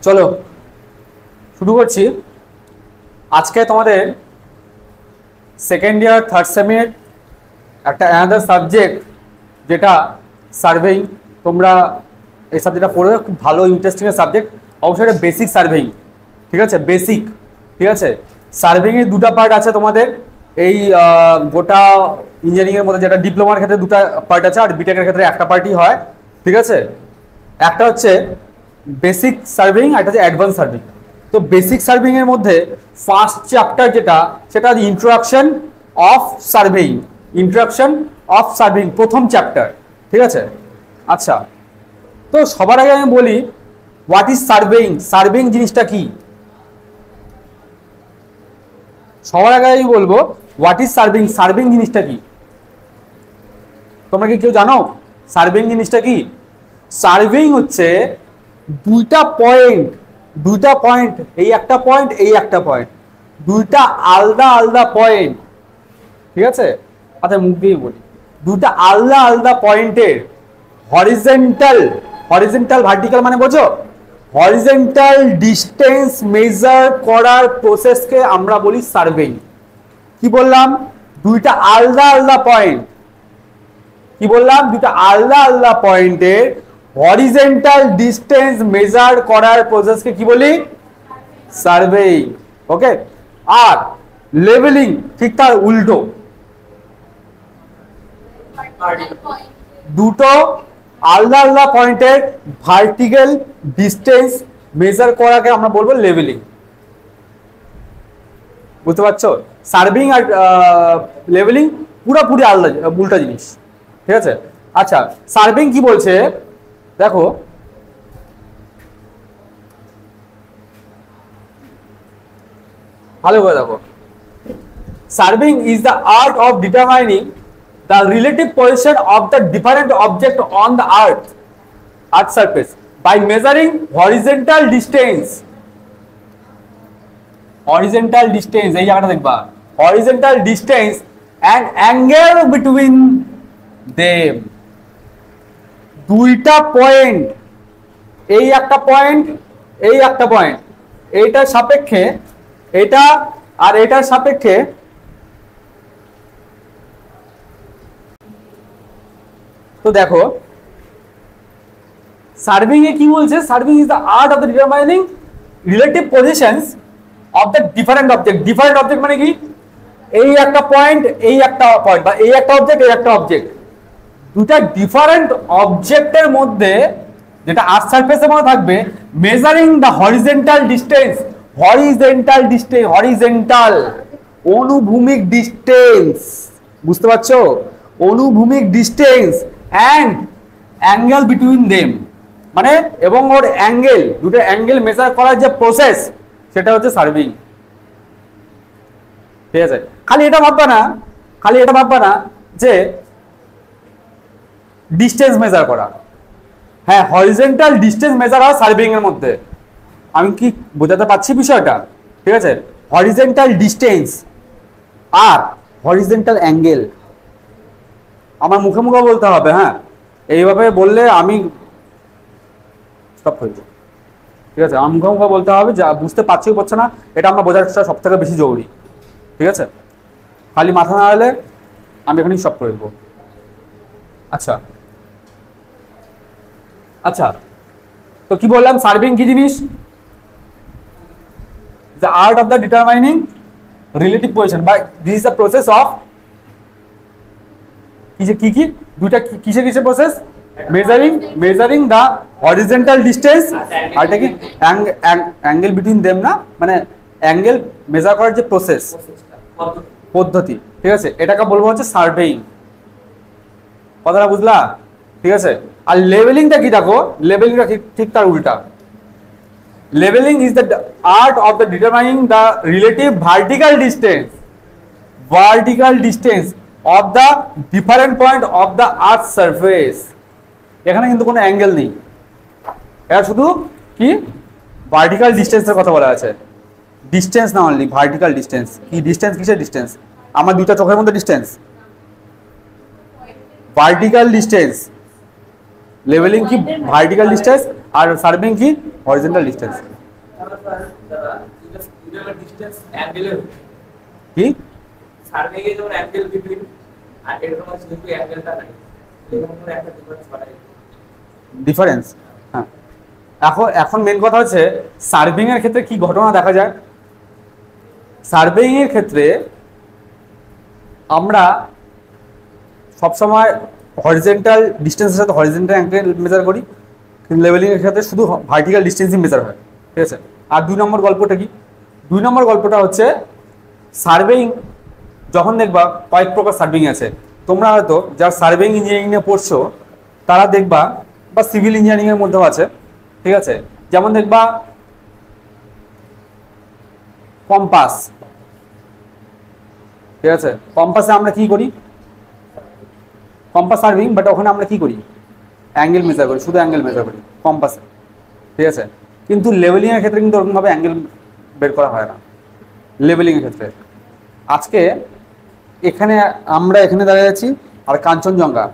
চলো শুরু করছি। আজকে তোমাদের সেকেন্ড ইয়ার থার্ড সেমের একটা অ্যানাদার সাবজেক্ট যেটা সার্ভেইং। তোমরা এই সাবজেক্টটা পড়বে, খুব ভালো ইন্টারেস্টিং সাবজেক্ট। অবশ্যই এটা বেসিক সার্ভেইং, ঠিক আছে? বেসিক, ঠিক আছে। সার্ভেইংয়ের দুটো পার্ট আছে তোমাদের। এই গোটা ইঞ্জিনিয়ারিংয়ের মধ্যে যেটা ডিপ্লোমার ক্ষেত্রে দুটো পার্ট আছে, আর বিটেকের ক্ষেত্রে একটা পার্টই হয়, ঠিক আছে? একটা হচ্ছে বেসিক সার্ভেইং, আর একটা হচ্ছে অ্যাডভান্স সার্ভেইং। তো বেসিক সার্ভেইং এর মধ্যে ফার্স্ট চ্যাপ্টার যেটা, সেটা introduction of surveying. Introduction of surveying প্রথম চ্যাপ্টার, ঠিক আছে? আচ্ছা, তো সবার আগে আমি বলি হোয়াট ইজ সার্ভেইং। সার্ভেইং জিনিসটা কি? সবার আগে আমি বলবো হোয়াট ইজ সার্ভেইং। সার্ভেইং জিনিসটা কি তোমরা কি কেউ জানো? সার্ভেইং জিনিসটা কি? সার্ভেইং হচ্ছে দুইটা পয়েন্ট, এই একটা পয়েন্ট, এই একটা পয়েন্ট, দুইটা আলাদা আলাদা পয়েন্ট, ঠিক আছে? আচ্ছা, মুখ দিয়ে বলি, দুইটা আলাদা আলাদা পয়েন্টের হরিজেন্টাল ভার্টিক্যাল মানে বোঝো? হরিজেন্টাল ডিস্টেন্স মেজার করার প্রসেসকে আমরা বলি সার্ভেইং। কি বললাম? দুইটা আলাদা আলাদা পয়েন্ট। কি বললাম? দুইটা আলাদা আলাদা পয়েন্টের হরিজেন্টাল ডিস্টেন্স মেজার করার প্রসেসকে কি বলি? সার্ভেইং। ওকে। আর লেভেলিং ঠিক তার উল্টো। দুটো আলাদা আলাদা পয়েন্টের ভার্টিক্যাল ডিস্টেন্স মেজার করাকে আমরা বলবো লেভেলিং। বুঝতে পারছো? সার্ভেইং আর লেভেলিং পুরোপুরি আলাদা, উল্টা জিনিস, ঠিক আছে? আচ্ছা, সার্ভেইং কি বলছে দেখো, ভালো করে দেখো। Surveying is the art of determining the relative position of the different object on the earth surface by measuring horizontal distance এই জায়গাটা দেখবা, horizontal distance and angle between them। দুইটা পয়েন্ট, এই একটা পয়েন্ট, এই একটা পয়েন্ট, এইটার সাপেক্ষে এটা আর এটার সাপেক্ষে তো দেখো সার্ভেইং এ কি বলছে? Surveying is the art of the determining relative positions of the different object. Different object মানে কি? এই একটা পয়েন্ট, এই একটা পয়েন্ট, বা এই একটা অবজেক্ট, এই একটা অবজেক্ট, দুটা ডিফারেন্ট অবজেক্টের মধ্যে যেটা আর্থ সারফেসের মধ্যে থাকবে, measuring the horizontal distance. Horizontal অনুভূমিক ডিস্টেন্স, বুঝতে পারছো? অনুভূমিক distance and angle between them, মানে এবং ওর অ্যাঙ্গেল, দুটো অ্যাঙ্গেল মেজার করার যে প্রসেস, সেটা হচ্ছে সার্ভেইং, ঠিক আছে? খালি এটা ভাববা না যে ডিস্টেন্স মেজার করা। হ্যাঁ, হরিজেন্টাল ডিস্টেন্স মেজার হয় সার্ভেইং এর মধ্যে। আমি কি বোঝাতে পারছি বিষয়টা? ঠিক আছে, হরিজেন্টাল ডিস্টেন্স আর হরিজেন্টাল অ্যাঙ্গেল আমার মুখে মুখে বলতে হবে। হ্যাঁ, এইভাবে বললে আমি স্টপ হয়ে যাব, ঠিক আছে? আমার মুখে মুখে বলতে হবে, যা বুঝতে পারছি পারছে না, এটা আমরা বোঝার সব থেকে বেশি জরুরি, ঠিক আছে? খালি মাথা না হলে আমি এখানেই স্টপ করে দেবো। আচ্ছা আচ্ছা, তো কি বললাম? সার্ভেইং কি জিনিস? The art of the determining relative position, বা this is the process of কি দুইটা কিসের প্রসেস? মেজারিং দ্য হরিজেন্টাল ডিস্টেন্স, আর এটা কি অ্যাঙ্গেল বিটুইন দেম, না মানে অ্যাঙ্গেল মেজার করার যে প্রসেস, পদ্ধতি, ঠিক আছে? এটাকে বলবো হচ্ছে সার্ভেইং। কথাটা বুঝলা? ঠিক আছে। আর লেভেলিংটা কি দেখো, লেভেলিংটা ঠিক তার উল্টা। Levelling is the art of the determining the relative vertical distance of the different point of the earth surface। এখানে কিন্তু কোনো অ্যাঙ্গেল নেই, এটা শুধু কি ভার্টিক্যাল ডিস্টেন্সের কথা বলা আছে। ডিস্টেন্স না অনলি, ভার্টিক্যাল ডিস্টেন্স। কি ডিস্টেন্স? কিসের ডিস্টেন্স? আমার দুইটা চোখের মধ্যে ডিস্টেন্স, ভার্টিক্যাল ডিস্টেন্স। লেভেলিং কি ভার্টিক্যাল ডিস্টেন্স, আর সার্ভেইং কি হরিজন্টাল ডিস্টেন্স। কি ডিফারেন্স? হ্যাঁ, এখন এখন মেন কথা হচ্ছে সার্ভিং এর ক্ষেত্রে কি ঘটনা দেখা যায়। সার্ভেইং এর ক্ষেত্রে আমরা সবসময় হরিজেন্টাল ডিস্টেন্সের সাথে হরিজেন্টাল অ্যাঙ্গেল মেজার করি, কিন্তু লেভেলিং এর ক্ষেত্রে শুধু ভার্টিক্যাল ডিস্টেন্সই মেজার হয়, ঠিক আছে। আর 2 নম্বর গল্পটা কি? 2 নম্বর গল্পটা হচ্ছে সার্ভেইং, যখন দেখবা কয়েক প্রকার সার্ভেইং আছে, তোমরা হয়তো যারা সার্ভেইং ইঞ্জিনিয়ারিং নিয়ে পড়ছো তারা দেখবা, বা সিভিল ইঞ্জিনিয়ারিং এর মধ্যেও আছে, ঠিক আছে। যেমন দেখবা কম্পাস, ঠিক আছে। কম্পাসে আমরা কি করি? কম্পাস সার্ভিং, বাট ওখানে আমরা কি করি? অ্যাঙ্গেল মেজার করি, শুধু অ্যাঙ্গেল মেজার করি কম্পাসে, ঠিক আছে। কিন্তু লেভেলিং এর ক্ষেত্রে কিন্তু ওরকমভাবে অ্যাঙ্গেল বের করা হয় না লেভেলিং এর ক্ষেত্রে। আজকে এখানে আমরা এখানে দাঁড়িয়ে আছি, আর কাঞ্চনজঙ্ঘা,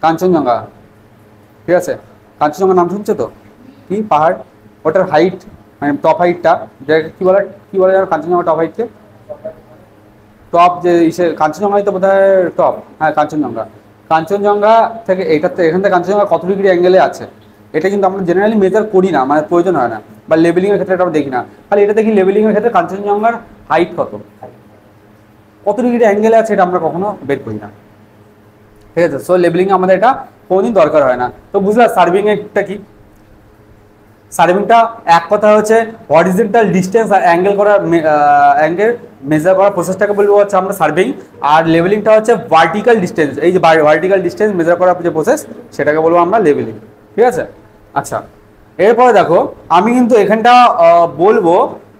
কাঞ্চনজঙ্ঘা, ঠিক আছে। কাঞ্চনজঙ্ঘা নাম শুনছো তো? কি পাহাড়? ওটার হাইট, মানে টপ হাইটটা, যেটাকে কি বলে জানো কাঞ্চনজঙ্ঘা টপ হাইটকে? টপ যে ইসে কাঞ্চনজঙ্ঘাই তো বোধহয় টপ, হ্যাঁ কাঞ্চনজঙ্ঘা। কাঞ্চনজঙ্ঘা থেকে এইটাতে, এখান থেকে কাঞ্চনজঙ্ঘা কত ডিগ্রি অ্যাঙ্গেলে আছে এটা কিন্তু আমরা জেনারেলি মেজার করি না, মানে প্রয়োজন হয় না, বা লেভেলিং এর ক্ষেত্রে এটা আমরা দেখি না। খালি এটা দেখি লেভেলিং এর ক্ষেত্রে কাঞ্চনজঙ্ঘার হাইট কত ডিগ্রি অ্যাঙ্গেলে আছে এটা আমরা কখনো বের করি না, ঠিক আছে। সো লেভেলিং আমাদের এটা কোনোদিন দরকার হয় না। তো বুঝলা সার্ভিং এরটা কি? সার্ভিংটা এক কথা হচ্ছে হরিজন্টাল ডিস্টেন্স আর অ্যাঙ্গেল করা, অ্যাঙ্গেল মেজার করার প্রসেসটাকে বলবো হচ্ছে আমরা সার্ভিং, আর লেভেলিংটা হচ্ছে ভার্টিক্যাল ডিস্টেন্স, এই যে ভার্টিক্যাল ডিস্টেন্স মেজার করার যে প্রসেস সেটাকে বলবো আমরা লেভেলিং, ঠিক আছে। আচ্ছা, এরপরে দেখো আমি কিন্তু এখানটা বলবো,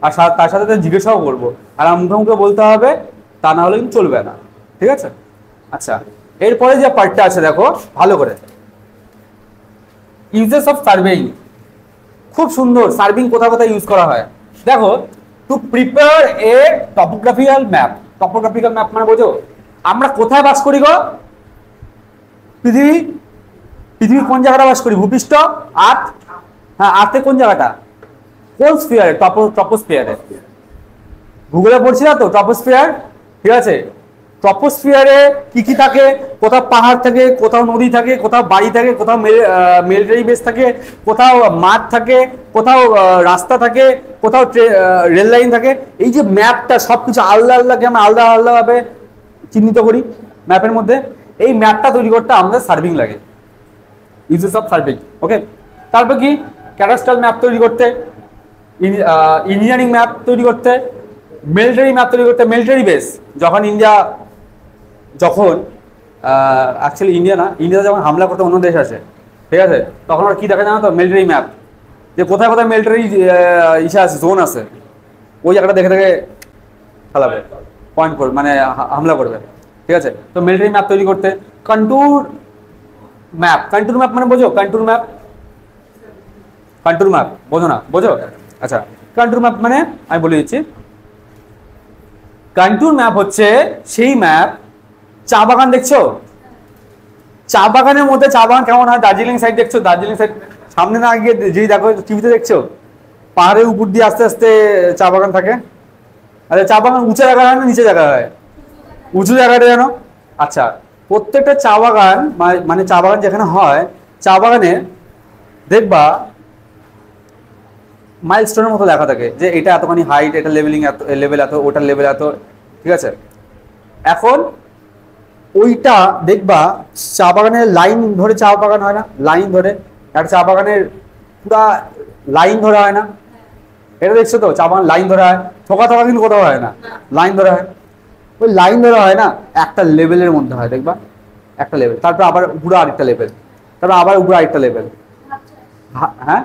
আর তার সাথে জিজ্ঞাসাও করবো, আর মুখে মুখে বলতে হবে, তা না হলে কিন্তু চলবে না, ঠিক আছে। আচ্ছা, এরপরে যে পার্টটা আছে দেখো ভালো করে, ইউজেস অফ সার্ভেইং। খুব সুন্দর, সার্ভিং কোথায় কোথায় ইউজ করা হয় দেখো। To prepare a topographical map. Topographical map মানে বোঝো আমরা কোথায় বাস করি গো? পৃথিবীর কোন জায়গাটা বাস করি? ভূপৃষ্ঠ, আর্থ। হ্যাঁ, আর্থে কোন জায়গাটা? কোন স্ফিয়ারে? ট্রপোস্ফিয়ারে। ভূগোলে পড়ছি না তো ট্রপোস্ফিয়ার, ঠিক আছে। ট্রপোস্ফিয়ারে কি কি থাকে? কোথাও পাহাড় থাকে, কোথাও নদী থাকে, কোথাও বাড়ি থাকে, কোথাও মিলিটারি বেস থাকে, কোথাও মাঠ থাকে, কোথাও রাস্তা থাকে, কোথাও রেল লাইন থাকে। এই যে ম্যাপটা সবকিছু আলাদা আলাদাকে আমরা আলাদা আলাদাভাবে চিহ্নিত করি ম্যাপের মধ্যে। এই ম্যাপটা তৈরি করতে আমাদের সার্ভিং লাগে, ইউজেস অফ সার্ভিং, ওকে। তারপর কি? ক্যাডাস্ট্রাল ম্যাপ তৈরি করতে, ইঞ্জিনিয়ারিং ম্যাপ তৈরি করতে, মিলিটারি ম্যাপ তৈরি করতে। মিলিটারি বেস যখন অ্যাকচুয়ালি ইন্ডিয়াতে যখন হামলা করতে অন্য দেশ আসে, ঠিক আছে, তখন আর কি দেখা জানো তো? মিলিটারি ম্যাপ, যে কোথায় কোথায় মিলিটারি ইসে আছে, জোন আছে, ওই জায়গাটা দেখে দেখে খেলাবে, পয়েন্ট করবে, মানে হামলা করবে, ঠিক আছে। তো মিলিটারি ম্যাপ তৈরি করতে। কন্ট্যুর ম্যাপ মানে বোঝো? কন্ট্যুর ম্যাপ বোঝো না? বোঝো? আচ্ছা, কন্ট্যুর ম্যাপ মানে আমি বলে দিচ্ছি। কন্ট্যুর ম্যাপ হচ্ছে সেই ম্যাপ, চা বাগান দেখছো? চা বাগানের মধ্যে চা বাগান কেমন হয়? দার্জিলিং সাইড দেখছো? দার্জিলিং সাইড সামনে না গিয়ে যেই দেখো টিভিতে দেখছো, পাহাড়ের উপর দিয়ে আস্তে আস্তে চা বাগান থাকে। আচ্ছা, চা বাগান উঁচু জায়গা হয় না নিচে জায়গা হয়? উঁচু জায়গাটা জানো? আচ্ছা, প্রত্যেকটা চা বাগান, মানে চা বাগান যেখানে হয়, চা বাগানে দেখবা মাইলস্টোনের মতো লেখা থাকে, যে এটা এতখানি হাইট, এটা লেভেলিং এত, লেভেল এত, ওটার লেভেল এত, ঠিক আছে। এখন ওইটা দেখবা চা বাগানের লাইন ধরে চা বাগান হয় না? লাইন ধরে একটা চা বাগানের পুরা লাইন ধরা হয় না? এটা দেখছো তো? চা বাগান লাইন ধরা হয়, থোকা থোকা কিন্তু কোথাও হয় না, লাইন ধরা হয়। ওই লাইন ধরা হয় না, একটা লেভেলের মধ্যে হয় দেখবা, একটা লেভেল, তারপর আবার উপরে আরেকটা লেভেল, তারপর আবার উপরে আরেকটা লেভেল। হ্যাঁ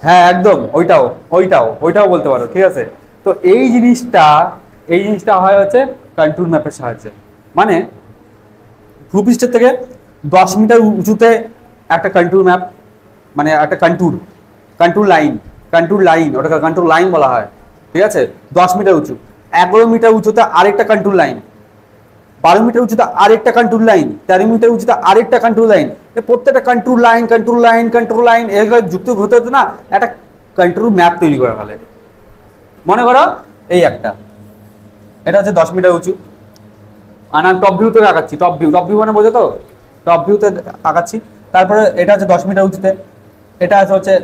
হ্যাঁ, একদম ওইটাও বলতে পারো, ঠিক আছে। তো এই জিনিসটা হয় হচ্ছে কন্ট্যুর ম্যাপের সাহায্যে। মানে ভূপৃষ্ঠের থেকে 10 মিটার উঁচুতে একটা কন্ট্যুর ম্যাপ, মানে একটা কন্ট্যুর লাইন, ওটাকে কন্ট্যুর লাইন বলা হয়, ঠিক আছে। 10 মিটার উঁচু, 11 মিটার উঁচুতে আরেকটা কন্ট্যুর লাইন, 12 মিটার উঁচুতে আরেকটা কন্ট্যুর লাইন, 13 মিটার উঁচুতে আরেকটা কন্ট্যুর লাইন। প্রত্যেকটা কন্ট্যুর লাইন এগুলো যুক্ত হতে হতো না একটা কন্ট্রোল ম্যাপ তৈরি করে ফেলে। মনে করো এই একটা, এটা হচ্ছে 10 মিটার উঁচু, আর আমি টপ ভিউতে আঁকাচ্ছি, টপ ভিউ মানে বোঝো তো, টপ ভিউতে আঁকাচ্ছি। তারপরে এটা হচ্ছে 10 মিটার উঁচুতে, এটা আছে হচ্ছে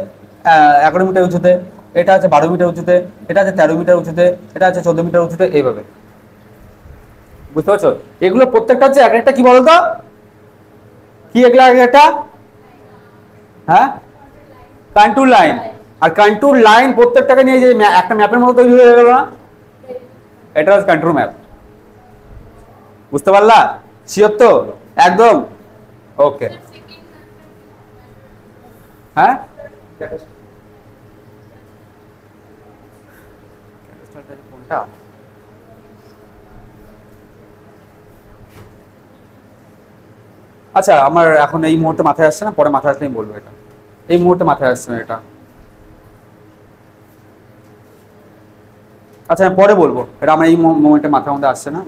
11 মিটার উঁচুতে, এটা আছে 12 মিটার উঁচুতে, এটা আছে 13 মিটার উঁচুতে, এটা আছে 14 মিটার উঁচুতে, এইভাবে। বুঝতে পারছো? এগুলো প্রত্যেকটা হচ্ছে এক একটা কি বলতো, কি এগুলো এক একটা, হ্যাঁ, কন্ট্রোল লাইন। আর কন্ট্রোল লাইন প্রত্যেকটাকে নিয়ে যে একটা ম্যাপের মতো তৈরি হয়ে গেল না, এটা হচ্ছে কন্ট্রোল ম্যাপ। বুঝতে পারলা? শিওর তো? একদম ওকে। হ্যাঁ, কোনটা? আচ্ছা, আমার এখন এই মুহূর্তে মাথায় আসছে না, পরে মাথায় আসলে আমি বলবো। এটা এই মুহূর্তে মাথায় আসছে না এটা। আচ্ছা, আমি পরে বলবো, এটা আমার এই মোমেন্টে মাথার মধ্যে আসছে না,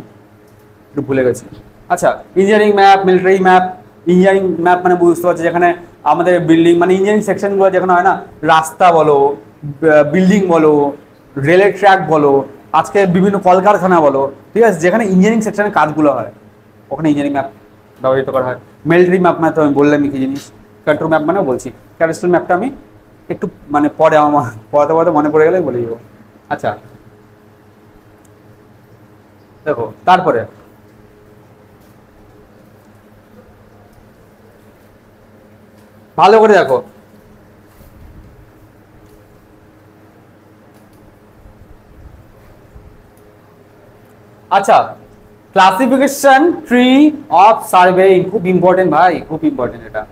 একটু ভুলে গেছি। আচ্ছা, engineering map, military map. Engineering map মানে বুঝতে পারছি যেখানে আমাদের বিল্ডিং, মানে ইঞ্জিনিয়ারিং সেকশনগুলো যেখানে হয় না, রাস্তা বলো, বিল্ডিং বলো, রেলের ট্র্যাক বলো, আজকে বিভিন্ন কলকারখানা বলো, ঠিক আছে, যেখানে ইঞ্জিনিয়ারিং সেকশনের কাজগুলো হয় ওখানে ইঞ্জিনিয়ারিং ম্যাপ ব্যবহৃত করা হয়। মিলিটারি ম্যাপ মানে তো আমি বললাম কি জিনিস, কন্ট্রোল ম্যাপ মানে বলছি। ক্যাডাস্ট্রাল ম্যাপটা আমি একটু মানে পরে আমার পড়াতে পড়াতে মনে পড়ে গেলে বলে দিব। আচ্ছা দেখো, তারপরে ভালো করে দেখো, আচ্ছা, ক্লাসিফিকেশন ট্রি অফ সার্ভেইং, খুব ইম্পর্টেন্ট ভাই, খুব ইম্পর্টেন্ট এটা।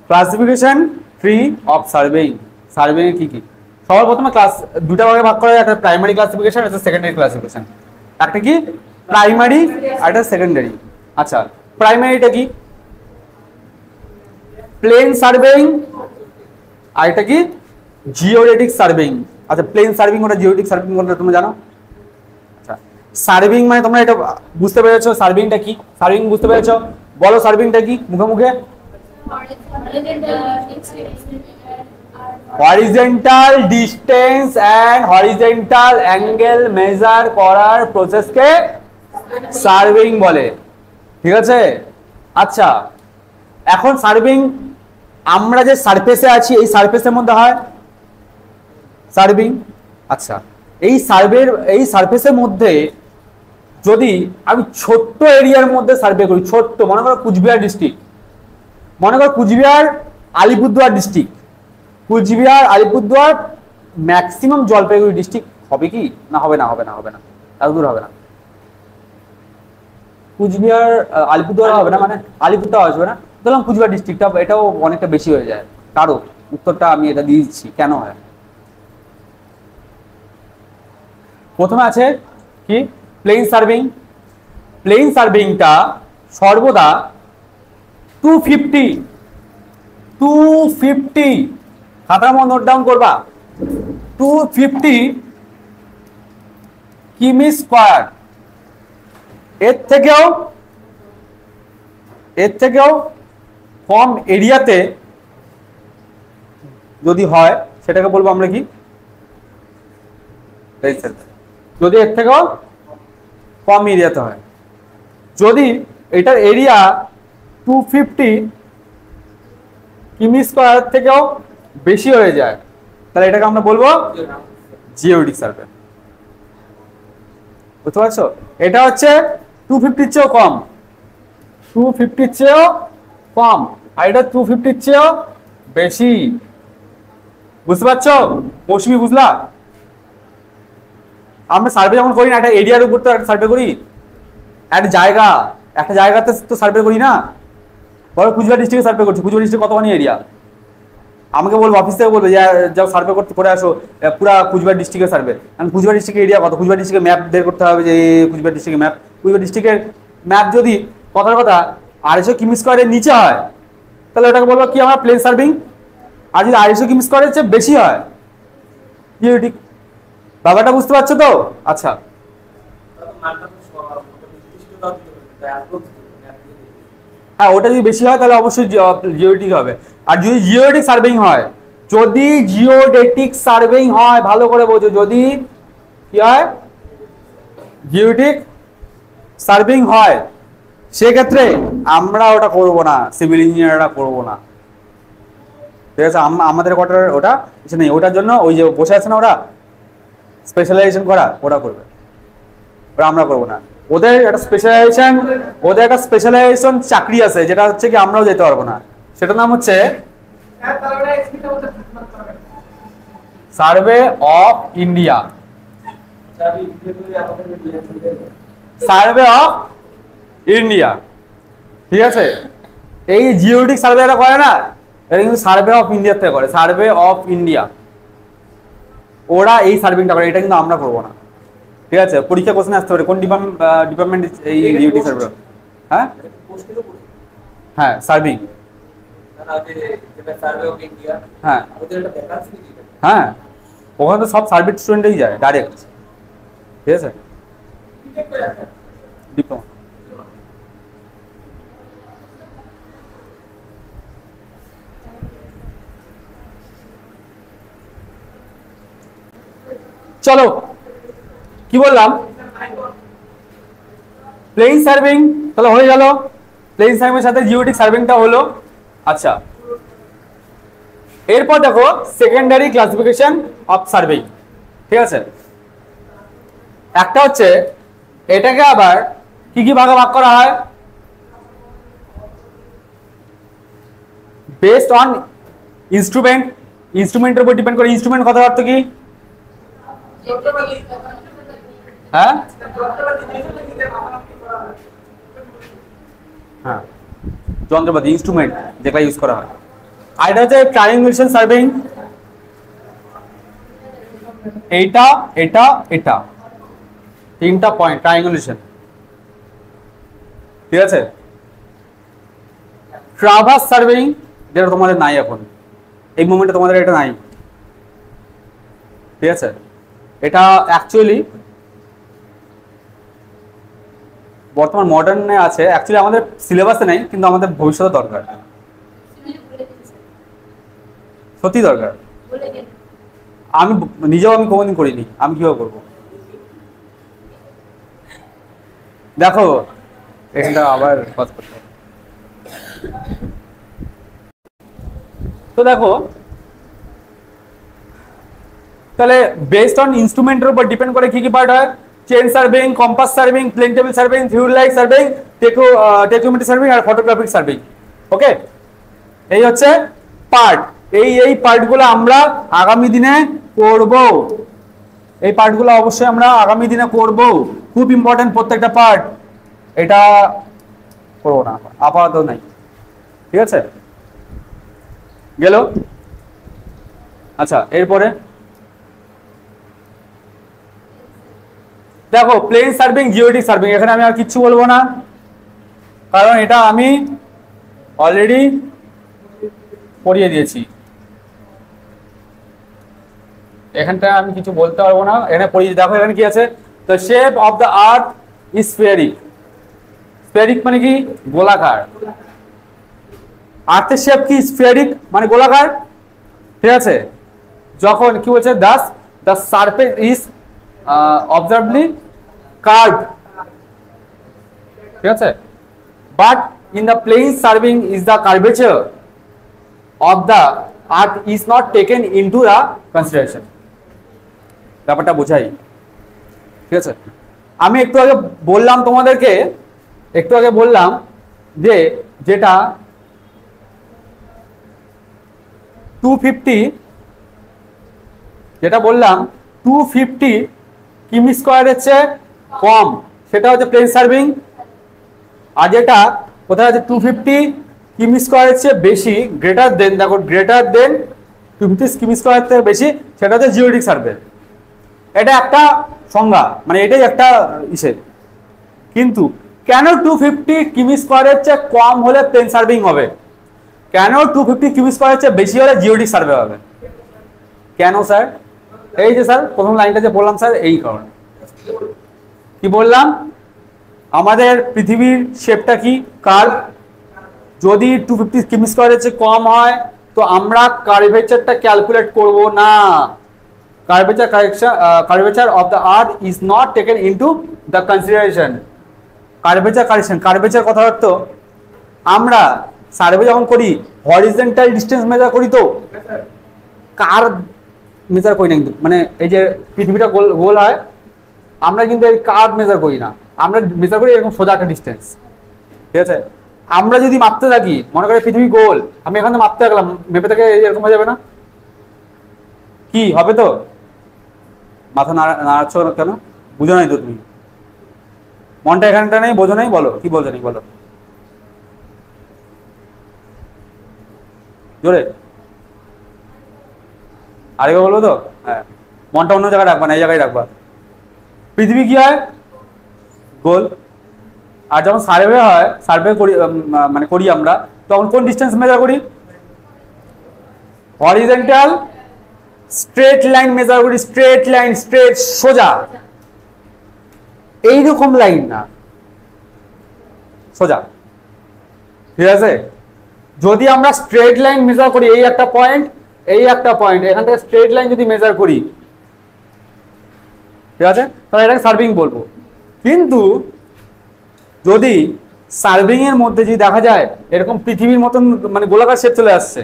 Classification tree of surveying, surveying কি কি? সবার প্রথমে ক্লাস দুটা ভাগে ভাগ করা যায়, একটা প্রাইমারি ক্লাসিফিকেশন, একটা সেকেন্ডারি ক্লাসিফিকেশন। একটা কি প্রাইমারি, আর একটা সেকেন্ডারি। আচ্ছা, প্রাইমারিটা কি? প্লেন সার্ভেইং, আর এটা কি জিওডেটিক সার্ভেইং। আচ্ছা, প্লেন সার্ভিং ওটা, জিওডেটিক সার্ভিং বলতে তুমি জানো? আচ্ছা, সার্ভিং মানে তোমরা এটা বুঝতে পেরেছো, সার্ভিংটা কি? সার্ভিং বুঝতে পেরেছো? বলো সার্ভিংটা কি মুখে মুখে। Horizontal distance and horizontal angle measure করার প্রসেসকে সার্ভিং বলে, ঠিক আছে? আচ্ছা, এখন সার্ভিং আমরা যে সারফেসে আছি এই সারফেসের মধ্যে হয় সার্ভিং। আচ্ছা, এই সারফেসের মধ্যে যদি আমি ছোট্ট এরিয়ার মধ্যে সার্ভে করি, ছোট্ট, মনে করো কুচবিহার ডিস্ট্রিক্ট, মনে করো Cooch Behar Alipurduar district, Cooch Behar Alipurduar maximum Jalpaiguri district হবে কি না? হবে না, হবে না, হবে না, এত দূর হবে না। কুচবিহার আলিপুরদুয়ার হবে না, মানে আলিপুরটাও আসবে না, ধরলাম কুচবিহার ডিস্ট্রিক্টটা, এটাও অনেকটা বেশি হয়ে যায়। কারো উত্তরটা আমি এটা দিয়ে দিচ্ছি কেন হয়। প্রথমে আছে কি প্লেন সার্ভিং। প্লেন সার্ভিংটা সর্বদা 250 খাতার মধ্যে নোট ডাউন করবা, 250 কিমি স্কয়ার। এর থেকেও কম এরিয়াতে যদি হয় সেটাকে বলবো আমরা কি? যদি এর থেকেও কম এরিয়াতে হয়, যদি এটার এরিয়া 250 কিমি স্কয়ার থেকেও বেশি হয়ে যায়, তাহলে এটাকে আমরা বলবো জিওডিক সার্ভে। বুঝতে পারছো? এটা হচ্ছে 250 চেয়েও কম, 250 চেয়েও কম, আর এটা 250 চেয়েও বেশি। বুঝতে পারছো মৌসুমি? বুঝলা? আমরা সার্ভে যখন করি না, একটা এরিয়ার উপর তো একটা সার্ভে করি, একটা জায়গাতে তো সার্ভে করি না। বলো কুচবিহার ডিস্ট্রিক্টে সার্ভে করছি, কুচবিহার ডিস্ট্রিক্ট কতখানি এরিয়া? আমাকে বলবো, অফিস থেকে বলবে যে যাও সার্ভে করতে করে আসো পুরা কুচবিহার ডিস্ট্রিক্টের সার্ভে। কারণ কুচবিহার ডিস্ট্রিক্টের এরিয়া কত, কুচবিহার ডিস্ট্রিক্টের ম্যাপ বের করতে হবে, যে কুচবিহার ডিস্ট্রিক্টের ম্যাপ, কুচবিহার ডিস্ট্রিক্টের ম্যাপ যদি কথার কথা 250 কিমি স্কয়ারের নিচে হয়, তাহলে ওটাকে বলবো কি আমরা প্লেন সার্ভিং। আর যদি 250 কিমি স্কয়ারের চেয়ে বেশি হয় জিওডিক। ব্যাপারটা বুঝতে পারছো তো? আচ্ছা, হ্যাঁ, ওটা যদি বেশি হয় তাহলে অবশ্যই জিওডিক হবে। আর যদি জিওডেটিক সার্ভেইং হয়, যদি জিওডেটিক সার্ভেইং হয়, ভালো করে বোঝো, যদি কি হয় জিওডেটিক সার্ভেইং হয়, সেক্ষেত্রে আমরা ওটা করব না, সিভিল ইঞ্জিনিয়াররা করব না, ঠিক আছে? আমাদের কোয়ার্টার ওটা কিছু নেই, ওটার জন্য ওই যে বসে আছে না ওরা স্পেশালাইজেশন করা, ওরা করবে, ওরা আমরা করবো না। ওদের একটা স্পেশালাইজেশন চাকরি আছে, যেটা হচ্ছে কি আমরাও যেতে পারবো না, সেটার নাম হচ্ছে survey of India. Survey of India, ঠিক আছে? এই জিওডেটিক সার্ভেটা করে না, এটা কিন্তু সার্ভে অফ ইন্ডিয়া থেকে করে, সার্ভে অফ ইন্ডিয়া, ওরা এই সার্ভিংটা করে, এটা কিন্তু আমরা করবো না, ঠিক আছে? পরীক্ষা কোশ্চেন আসতে পারে, কোন ডিপার্টমেন্ট এই জিওডেটিক সার্ভে? হ্যাঁ হ্যাঁ, সার্ভিং, হ্যাঁ হ্যাঁ, ওখানে তো সব সার্ভিস স্টুডেন্টই যায় ডাইরেক্ট, ঠিক আছে? ডিপ্লোমা। চলো কি বললাম, প্লেন সার্ভিং তাহলে হয়ে গেল, প্লেন সার্ভিং এর সাথে জিওডেটিক সার্ভিংটা হলো। আচ্ছা, এরপর দেখো সেকেন্ডারি ক্লাসিফিকেশন অফ সার্ভিং, ঠিক আছে? একটা হচ্ছে এটাকে আবার কি কি ভাগে ভাগ করা হয়, বেসড অন ইনস্ট্রুমেন্ট, ইনস্ট্রুমেন্টের উপর ডিপেন্ড করে। ইনস্ট্রুমেন্ট কথার অর্থ কি? হ্যাঁ হ্যাঁ, যন্ত্রপাতি, ইনস্ট্রুমেন্ট যেটা ইউজ করা হয়। আর এটা হচ্ছে ট্রায়াঙ্গুলেশন সার্ভেইং, এইটা এটা এটা তিনটা পয়েন্ট ট্রায়াঙ্গুলেশন, ঠিক আছে? ট্রাভার্স সার্ভেইং, যেটা তোমাদের নাই এখন, এই মোমেন্টে তোমাদের এটা নাই, ঠিক আছে? এটা অ্যাকচুয়ালি বর্তমান মডার্নে আছে, অ্যাকচুয়ালি আমাদের সিলেবাসে নেই, কিন্তু আমাদের ভবিষ্যতে দরকার, সত্যি দরকার। আমি নিজেও আমি কোনোদিন করিনি, আমি কিভাবে করবো? দেখো এটা আবার তো দেখো, তাহলে বেসড অন ইনস্ট্রুমেন্টের উপর ডিপেন্ড করে কি কি পার্ট হয়, chain surveying, compass surveying, plane table surveying, theodolite surveying, tacheometry surveying আর ফটোগ্রাফিক সার্ভিং। ওকে, এই হচ্ছে পার্ট। এই পার্টগুলো আমরা আগামী দিনে করব, এই পার্টগুলো অবশ্যই আমরা আগামী দিনে করব, খুব ইম্পর্টেন্ট প্রত্যেকটা পার্ট, এটা করবো না আপাতত নাই, ঠিক আছে? গেল। আচ্ছা, এরপরে দেখো প্লেন সার্ভিং, জিওডেটিক সার্ভিং, এখানে আমি আর কিচ্ছু বলবো না, কারণ এটা আমি অলরেডি পড়িয়ে দিয়েছি, এখানটা আমি কিছু বলতে পারবো না, এখানে পড়িয়ে। দেখো এখানে কি আছে, the shape of the earth is spheric. Spheric মানে কি? গোলাকার। আর্থের শেপ কি? স্ফেরিক মানে গোলাকার, ঠিক আছে? যখন কি বলছে, thus the surface is observably curve, ঠিক আছে? But in the plane surveying is the curvature of the earth is not taken into the consideration. ব্যাপারটা বোঝাই, ঠিক আছে? আমি একটু আগে বললাম তোমাদেরকে, একটু আগে বললাম যে যেটা 250, যেটা বললাম 250 কিমি স্কোয়ারের চেয়ে কম, সেটা হচ্ছে প্লেন সার্ভিং। আর যেটা কোথায় আছে 250 কিমি স্কোয়ারের চেয়ে বেশি, গ্রেটার দেন, দেখো গ্রেটার দেন 250 কিমি স্কোয়ার থেকে বেশি, সেটা হচ্ছে জিওডেটিক সার্ভে। এটা একটা সংজ্ঞা, মানে এটাই একটা ইসে। কিন্তু কেন 250 কিমি স্কোয়ারের চেয়ে কম হলে প্লেন সার্ভিং হবে, কেন 250 কিমি স্কোয়ারের চেয়ে বেশি হলে জিওডেটিক সার্ভে হবে? কেন স্যার? এই যে স্যার প্রথম লাইনটা যে বললাম স্যার, এই কারণে। কি বললাম? আমাদের পৃথিবীর শেপটা কি? কার্ভ। যদি 250 কিমি স্কোয়ারের চেয়ে কম হয় তো আমরা কার্ভেচারটা ক্যালকুলেট করব না। Curvature of the earth is not taken into the consideration. Curvature কথার অর্থ আমরা সার্ভে যখন করি হরিজন্টাল ডিস্টেন্স মেজার করি, তো কার মেজার করি না কিন্তু, মানে এই যে পৃথিবীটা গোল গোল হয়, আমরা কিন্তু এই কার্ভ মেজার করি না, আমরা মেজার করি এরকম সোজা একটা ডিস্টেন্স। ঠিক আছে, আমরা যদি মাপতে থাকি, মনে করি পৃথিবী গোল, আমি এখান থেকে মাপতে থাকলাম, মেপে থেকে এরকম হয়ে যাবে না? কি হবে? তো মাথা নাড়াচ্ছ কেন? বুঝো নাই তো তুমি? মনটা এখানটা নেই, বোঝো নাই? বলো কি বলছো নি, বলো জোরে, আরেকবার বলবো তো? হ্যাঁ, মনটা অন্য জায়গায় রাখবা না, এই জায়গায় রাখবা। পৃথিবী কি হয়? গোল। আর যখন সার্ভে হয়, সার্ভে করি মানে করি আমরা, তখন কোন ডিস্টেন্স মেজার করি? হরিজন্টাল স্ট্রেট লাইন মেজার করি, স্ট্রেট লাইন, স্ট্রেট সোজা, এইরকম লাইন না, সোজা। ঠিক আছে, যদি আমরা স্ট্রেট লাইন মেজার করি, এই একটা পয়েন্ট, এই একটা পয়েন্ট, এখান থেকে স্ট্রেট লাইন যদি মেজার করি, ঠিক আছে, তাহলে এটাকে সার্ভিং বলবো। কিন্তু যদি সার্ভিং এর মধ্যে যদি দেখা যায় এরকম পৃথিবীর মতন মানে গোলাকার শেপ চলে আসছে,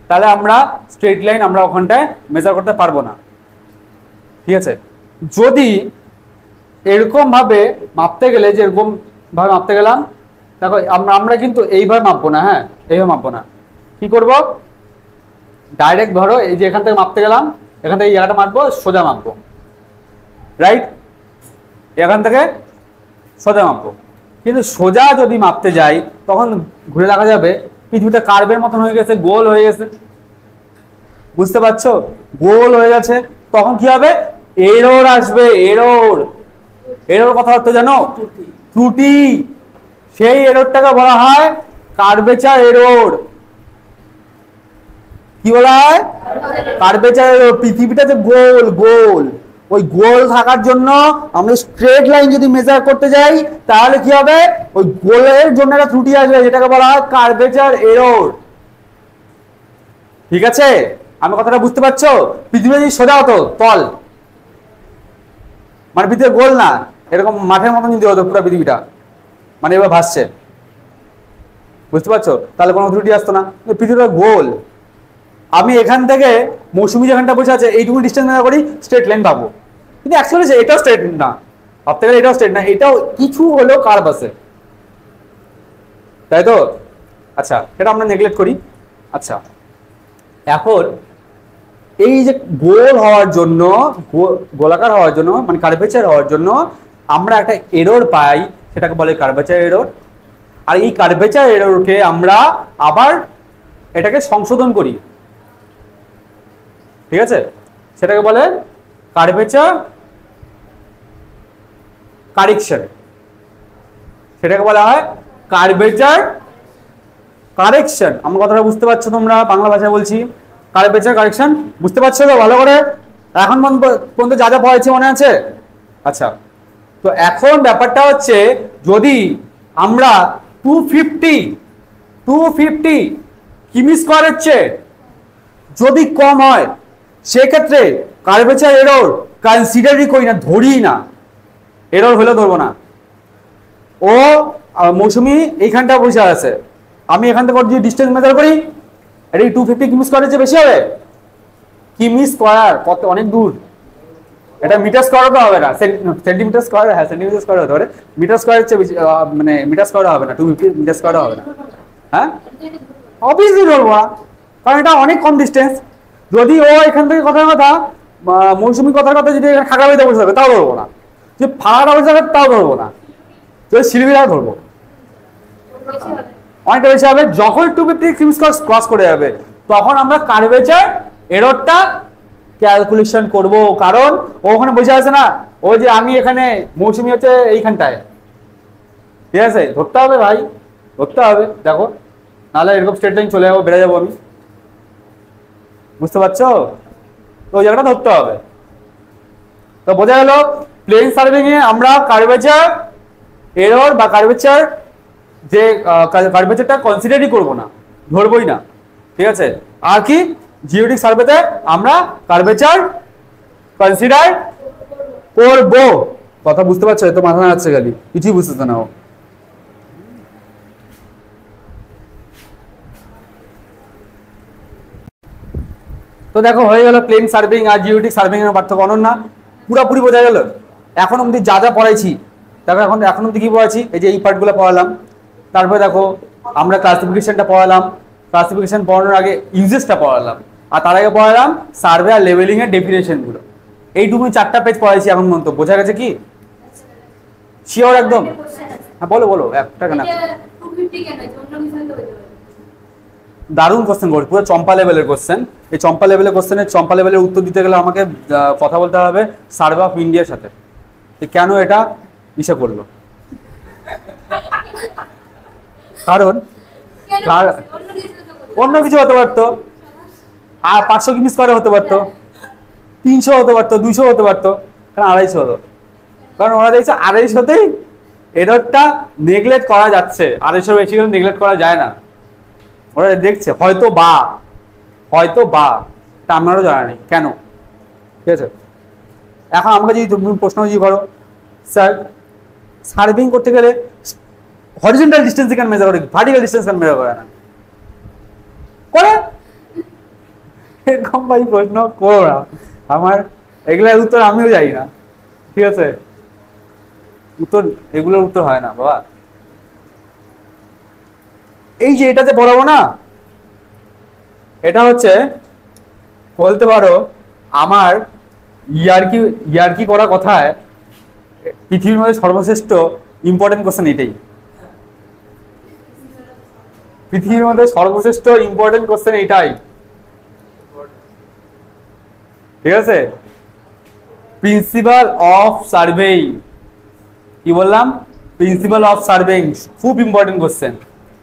তাহলে আমরা স্ট্রেট লাইন আমরা ওখানটায় মেজার করতে পারবো না। ঠিক আছে, যদি এরকম ভাবে মাপতে গেলে, যে এরকম ভাবে মাপতে গেলাম, দেখো আমরা কিন্তু এইভাবে মাপবো না, হ্যাঁ এইভাবে মাপবো না। কি করব? ডাইরেক্ট ধরো এই যে এখান থেকে মাপতে গেলাম, এখান থেকে এই জায়গাটা মাপবো, সোজা মাপবো, রাইট? এখান থেকে সোজা মাপবো। কিন্তু সোজা যদি মাপতে যাই, তখন ঘুরে দেখা যাবে পৃথিবীটা কার্ভের মতন হয়ে গেছে, গোল হয়ে গেছে। বুঝতে পারছো? গোল হয়ে গেছে, তখন কি হবে? এরর আসবে, এরর। এরর কথা অর্থ জানো? ত্রুটি। সেই এররটাকে বলা হয় কার্ভেচার এরর। কি বলা হয়? Curvature error. পৃথিবীটা যে গোল গোল, ওই গোল থাকার জন্য আমরা স্ট্রেট লাইন যদি মেজার করতে যাই, তাহলে কি হবে? ওই গোলের জন্য একটা ত্রুটি আসবে, যেটাকে বলা হয় কার্ভেচার এরর। ঠিক আছে, আমি কথাটা বুঝতে পারছো? পৃথিবী যদি সোজা হতো তল, মানে পৃথিবী গোল না, এরকম মাঠের মতন যদি হতো পুরো পৃথিবীটা, মানে এবার ভাসছে, বুঝতে পারছো? তাহলে কোনো ত্রুটি আসতো না। পৃথিবীটা গোল, আমি এখান থেকে মৌসুমী যেখানটা বসে আছে এইটুকু ডিস্টেন্স মেজার করি, স্ট্রেট লাইন পাবো। কিন্তু অ্যাকচুয়ালি এটাও স্ট্রেট না, ভাবতে গেলে এটাও স্ট্রেট না, এটাও কিছু হলেও কার্ভ আছে, তাই তো? আচ্ছা, এটা আমরা নেগলেক্ট করি। আচ্ছা, এখন এই যে গোল হওয়ার জন্য, গোলাকার হওয়ার জন্য, মানে কার্ভেচার হওয়ার জন্য আমরা একটা এরর পাই, সেটাকে বলে কার্ভেচার এরর। আর এই কার্ভেচার এররকে আমরা আবার এটাকে সংশোধন করি, ঠিক আছে? সেটাকে বলে কার্ভেচার কারেকশন। সেটাকে বলা হয় কার্ভেচার কারেকশন। আমার কথাটা বুঝতে পারছো তোমরা? বাংলা ভাষায় বলছি, কার্ভেচার কারেকশন। বুঝতে পারছো তো ভালো করে? এখন পর্যন্ত যা যা পড়াচ্ছি মনে আছে? আচ্ছা, তো এখন ব্যাপারটা হচ্ছে, যদি আমরা 250 কিমি স্কোয়ারের চেয়ে যদি কম হয়, সেক্ষেত্রে কার্ভেচার এরর কনসিডারই করি না, ধরি না। এরর হলে ধরবো না। ও মৌসুমি এইখানটা বসে আছে, আমি এখান থেকে যদি ডিস্টেন্স মেজার করি, এটা 250 কিমি স্কোয়ারের চেয়ে বেশি হবে। কিমি স্কোয়ার কত, অনেক দূর। এটা মিটার স্কোয়ার তো হবে না, সেন্টিমিটার স্কোয়ার, হ্যাঁ সেন্টিমিটার স্কোয়ার হতে পারে, মিটার স্কোয়ারের চেয়ে বেশি, মানে মিটার স্কোয়ার হবে না, 250 মিটার স্কোয়ার হবে না। হ্যাঁ, অবভিয়াসলি ধরবো না, কারণ এটা অনেক কম ডিস্টেন্স। যদি ও এখান থেকে কথার কথা, মৌসুমি কথার কথা যদি খাগড়া বাড়িতে বসে থাকবে, তাও ধরবো না। যদি ফাঁকা বসে থাকবে, তাও ধরবো না। যদি শিলিগুড়িটাও ধরবো, অনেকটা বেশি হবে। যখন 250 কিমি স্কোয়ার ক্রস করে যাবে, তখন আমরা কার্ভেচার এররটা ক্যালকুলেশন করব। কারণ ও ওখানে বসে আছে না, ও যে আমি এখানে, মৌসুমি হচ্ছে এইখানটায়, ঠিক আছে? ধরতে হবে ভাই, ধরতে হবে। দেখো, নাহলে এরকম স্ট্রেট লাইন চলে যাবো, বেড়ে যাবো আমি। বুঝতে পারছো? তো ওই জায়গাটা ধরতে হবে। তো বোঝা গেল, প্লেন সার্ভিং এ আমরা কার্ভেচার এরর বা কার্ভেচার, যে কার্ভেচারটা কনসিডারই করবো না, ধরবই না। ঠিক আছে, আর কি জিওমেট্রিক সার্ভেতে আমরা কার্ভেচার কনসিডার করব। কথা বুঝতে পারছো? তো মাথা নাড়ছে খালি, কিছুই বুঝতেছে না ও। তো দেখো হয়ে গেল প্লেন সার্ভিং আর জিওমেট্রিক সার্ভিং এর পার্থক্য। অনন্যা পুরোপুরি বোঝা গেল? এখন অবধি যা যা পড়াইছি দেখো, এখন অবধি কি পড়াচ্ছি, এই যে এই পার্টগুলো পড়ালাম, তারপরে দেখো আমরা ক্লাসিফিকেশনটা পড়ালাম, ক্লাসিফিকেশন পড়ানোর আগে ইউজেসটা পড়ালাম, আর তার আগে পড়ালাম সার্ভে আর লেভেলিং এর ডেফিনেশন গুলো। এইটুকুনি 4টা পেজ পড়াইছি এখন পর্যন্ত। বোঝা গেছে কি? শিওর একদম? হ্যাঁ বলো বলো, একটা কেন দারুণ কোশ্চেন করছে, পুরো চম্পা লেভেলের কোশ্চেন। এই চম্পা লেভেলের কোশ্চেনের চম্পা লেভেলের উত্তর দিতে গেলে আমাকে কথা বলতে হবে সার্ভে অফ ইন্ডিয়ার সাথে, কেন এটা ইসে করলো। কারণ অন্য কিছু হতে পারতো, আর 500 কি মিস করে হতে পারতো, 300 হতে পারতো, 200 হতে পারতো, কারণ 250 হলো। কারণ ওরা দেখছে 250তেই এররটা নেগলেক্ট করা যাচ্ছে, 250 বেশি করে নেগলেক্ট করা যায় না। ওরা দেখছে হয়তো বা তা আমারও জানা নেই কেন। ঠিক আছে, এখন আমাকে যদি তুমি প্রশ্ন যদি করো স্যার সার্ভিং করতে গেলে হরিজন্টাল ডিস্টেন্স কেন মেজার করে, ভার্টিক্যাল ডিস্টেন্স কেন মেজার করে না, করে এরকম ভাই প্রশ্ন করো না। আমার এগুলোর উত্তর আমিও জানি না। ঠিক আছে, এগুলোর উত্তর হয় না বাবা। এই যে এটাতে পড়াবো না, এটা হচ্ছে বলতে পারো আমার ইয়ার্কি করা কথায় পৃথিবীর মধ্যে সর্বশ্রেষ্ঠ ইম্পর্টেন্ট কোশ্চেন এটাই। পৃথিবীর মধ্যে সর্বশ্রেষ্ঠ ইম্পর্টেন্ট কোশ্চেন এটাই। ঠিক আছে, প্রিন্সিপাল অফ সার্ভেইং, কি বললাম, প্রিন্সিপাল অফ সার্ভেইং, খুব ইম্পর্টেন্ট কোশ্চেন।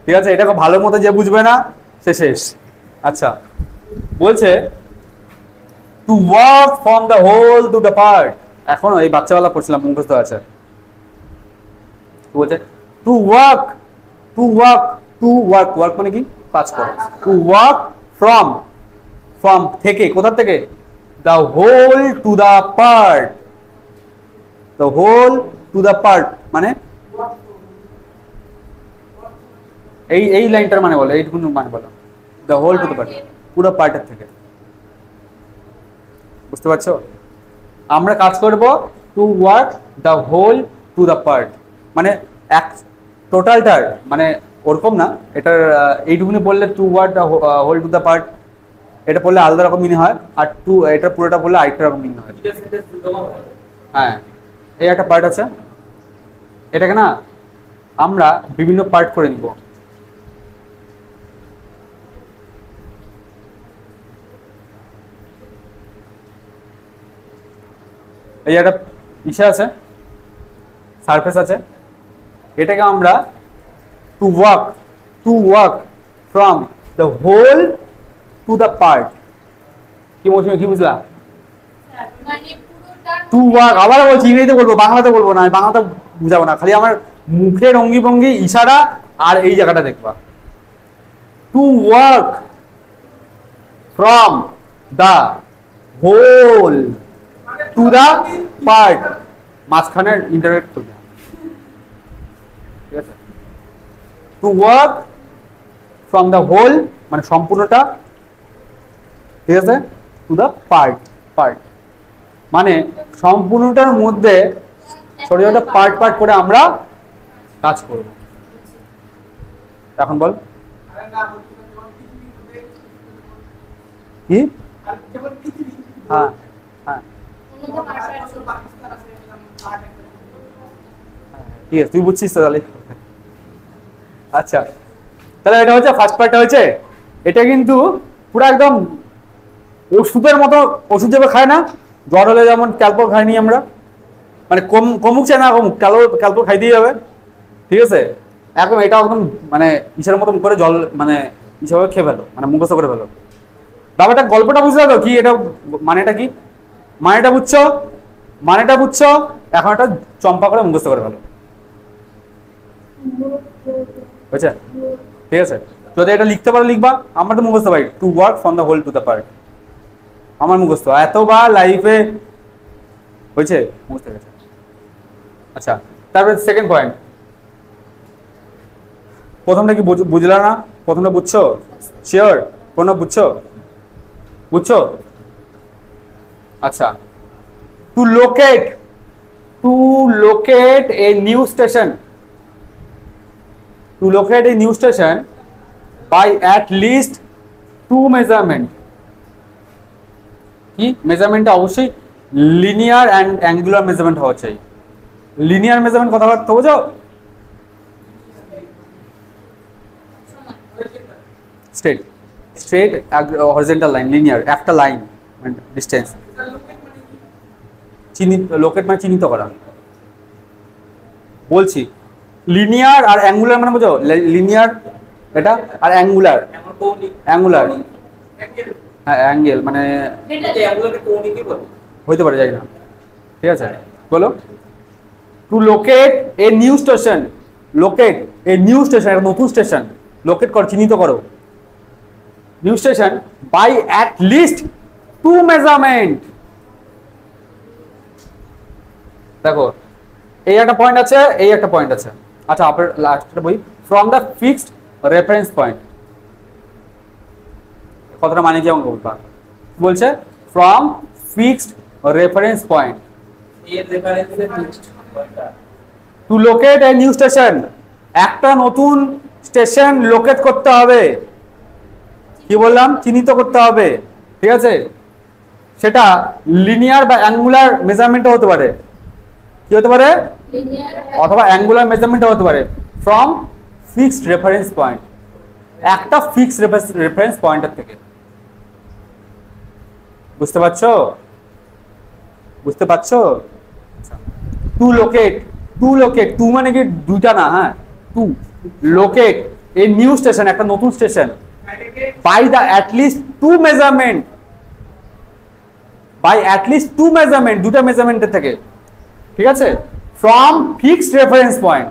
ঠিক আছে, এটাকে ভালো মতো যে বুঝবে না সে শেষ। আচ্ছা, বলছে to work from the whole to the part. এখনো এই বাচ্চাবেলা পড়ছিলাম, মুখস্থ আছে। বলছে টু ওয়ার্ক মানে কি, কাজ করা। টু ওয়ার্ক ফ্রম থেকে, কোথা থেকে, the whole to the part. The whole to the part মানে এই লাইনটার মানে বলো, এইটুকু মানে বলো, the whole to the part, পুরো পার্টের থেকে। বুঝতে পারছো? আমরা কাজ করব to work the whole to the part, মানে এক টোটালটার, মানে ওরকম না, এটার এইটুকুনি বললে to work the whole to the part, এটা পড়লে আলাদা রকম মিনিং হয়, আর এটা পুরোটা বললে আরেকটা রকম মিনিং হয়। হ্যাঁ, এই একটা পার্ট আছে, এটাকে না আমরা বিভিন্ন পার্ট করে নিব। এই একটা ইসে আছে, সারফেস আছে, এটাকে আমরা to work from the whole to the part. কি বুঝলা? টু ওয়ার্ক, আবার বলছি ইংরেজিতে বলবো, বাংলাতে বলবো না, বাংলাতে বুঝাবো না, খালি আমার মুখের অঙ্গি ভঙ্গি ইশারা আর এই জায়গাটা দেখবা। To work from the whole to the part, মাঝখানে ইন্টারনেট করবে। ঠিক আছে, to work from the whole মানে সম্পূর্ণটা, ঠিক আছে, টু দ্য পার্ট মানে সম্পূর্ণটার মধ্যে ছোট ছোট পার্ট করে আমরা কাজ করব। এখন বল কি? হ্যাঁ হ্যাঁ, ঠিক আছে, তুই বুঝছিস তো তাহলে। আচ্ছা, তাহলে এটা হচ্ছে ফার্স্ট পার্টটা হচ্ছে, এটা কিন্তু পুরো একদম ওষুধের মতো, ওষুধ যেভাবে খায় না, জ্বর হলে যেমন ক্যালপো খাইনি আমরা, মানে কমুক চাই না কমুক, ক্যালপো খাইতেই হবে। ঠিক আছে, একদম এটা একদম মানে ইসের মতন করে জল মানে হিসাবে খেয়ে ফেলো, মানে মুখস্থ করে ফেলো। ব্যাপারটা গল্পটা বুঝতে পারো কি, এটা মানেটা কি, মানেটা বুঝছো, এখন একটা চম্পা করে মুখস্থ করে ফেলো। বুঝছে? ঠিক আছে, যদি এটা লিখতে পারো লিখবা, আমার তো মুখস্থ ভাই, to work from the whole to the part, আমার মুখস্থ এতবার লাইফে হয়েছে, মুখস্থ গেছে। আচ্ছা, তারপরে সেকেন্ড পয়েন্ট, প্রথমটা কি বুঝলা না? প্রথমটা বুঝছো? শিওর? কোনো বুঝছো? বুঝছো? আচ্ছা, to locate a new station, to locate a new station by at least two measurement, কি মেজারমেন্টটা অবশ্যই লিনিয়ার অ্যান্ড অ্যাঙ্গুলার মেজারমেন্ট হওয়া চাই। লিনিয়ার মেজারমেন্ট কথাবার্তা বোঝো? স্ট্রেট হরিজন্টাল লাইন, লিনিয়ার একটা লাইন মানে ডিসটেন্স। লোকেট মানে চিহ্নিত করা। বলছি লিনিয়ার আর অ্যাঙ্গুলার মানে বোঝো? লিনিয়ার এটা, আর অ্যাঙ্গুলার হ্যাঁ অ্যাঙ্গেল মানে হইতে পারে, যাই না, ঠিক আছে বলো। To locate a new station, locate a new station, একটা নতুন স্টেশন লোকেট করো, চিহ্নিত করো, new station by at least two measurement. দেখো এই একটা পয়েন্ট আছে, এই একটা পয়েন্ট আছে। আচ্ছা আপনার লাস্টটা বই, from the fixed reference point, কথাটা মানে কি আমাকে বলবা? বলছে from fixed reference point to locate a new station, একটা নতুন স্টেশন লোকেট করতে হবে, কি বললাম? চিহ্নিত করতে হবে, ঠিক আছে? সেটা লিনিয়ার বা অ্যাঙ্গুলার মেজারমেন্টও হতে পারে, কি হতে পারে? অথবা অ্যাঙ্গুলার মেজারমেন্টও হতে পারে। ফ্রম ফিক্সড রেফারেন্স পয়েন্ট, একটা ফিক্সড রেফারেন্স পয়েন্টের থেকে। বুঝতে পারছো? বুঝতে পারছো? টু লোকেট, টু মানে কি দুইটা না, হ্যাঁ to locate a new station, একটা নতুন station by the at least two measurement, by at least two measurement, দুটা মেজারমেন্টের থেকে, ঠিক আছে? ফ্রম ফিক্সড রেফারেন্স পয়েন্ট,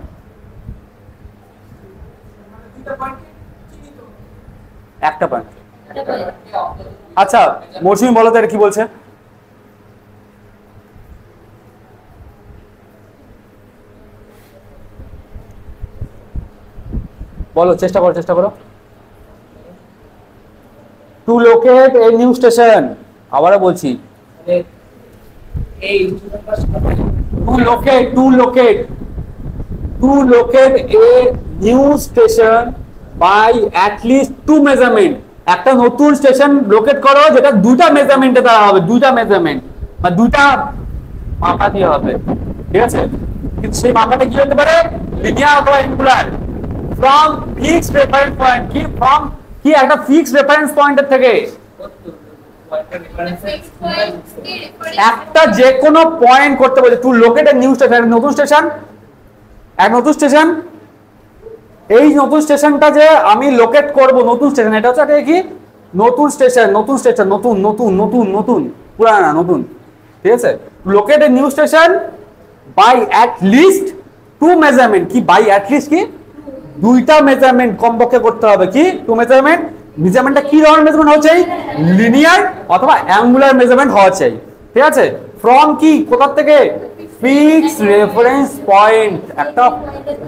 একটা পয়েন্ট। আচ্ছা মৌসুমী বলো তো এটা কি বলছে? বলো, চেষ্টা করো। To locate a new station, আবারও বলছি, to locate a new station by at least two measurement, একটা নতুন স্টেশন লোকেট করো যেটা দুটা মেজারমেন্টে দ্বারা হবে, দুইটা মেজারমেন্ট বা দুইটা মাপা দিয়ে হবে, ঠিক আছে? কিন্তু সেই মাপাটা কি হতে পারে? লিনিয়ার অথবা angular. From fixed reference point, কি ফ্রম কি একটা ফিক্সড রেফারেন্স পয়েন্টের থেকে, একটা যে কোনো পয়েন্ট করতে বলে। To locate a new station, নতুন স্টেশন, এক নতুন স্টেশন, এই নতুন স্টেশনটা যে আমি লোকেট করব, নতুন স্টেশন, এটা হচ্ছে কি নতুন স্টেশন, নতুন পুরানা নতুন, ঠিক আছে? Locate a new station by at least two measurement, কি বাই অ্যাট লিস্ট কি দুইটা মেজারমেন্ট কমপক্ষে করতে হবে, কি টু মেজারমেন্ট। মেজারমেন্টটা কি ধরনের মেজারমেন্ট হওয়া চাই? লিনিয়ার অথবা অ্যাঙ্গুলার মেজারমেন্ট হওয়া চাই, ঠিক আছে? ফ্রম কি কোথা থেকে? ফিক্সড রেফারেন্স পয়েন্ট, একটা,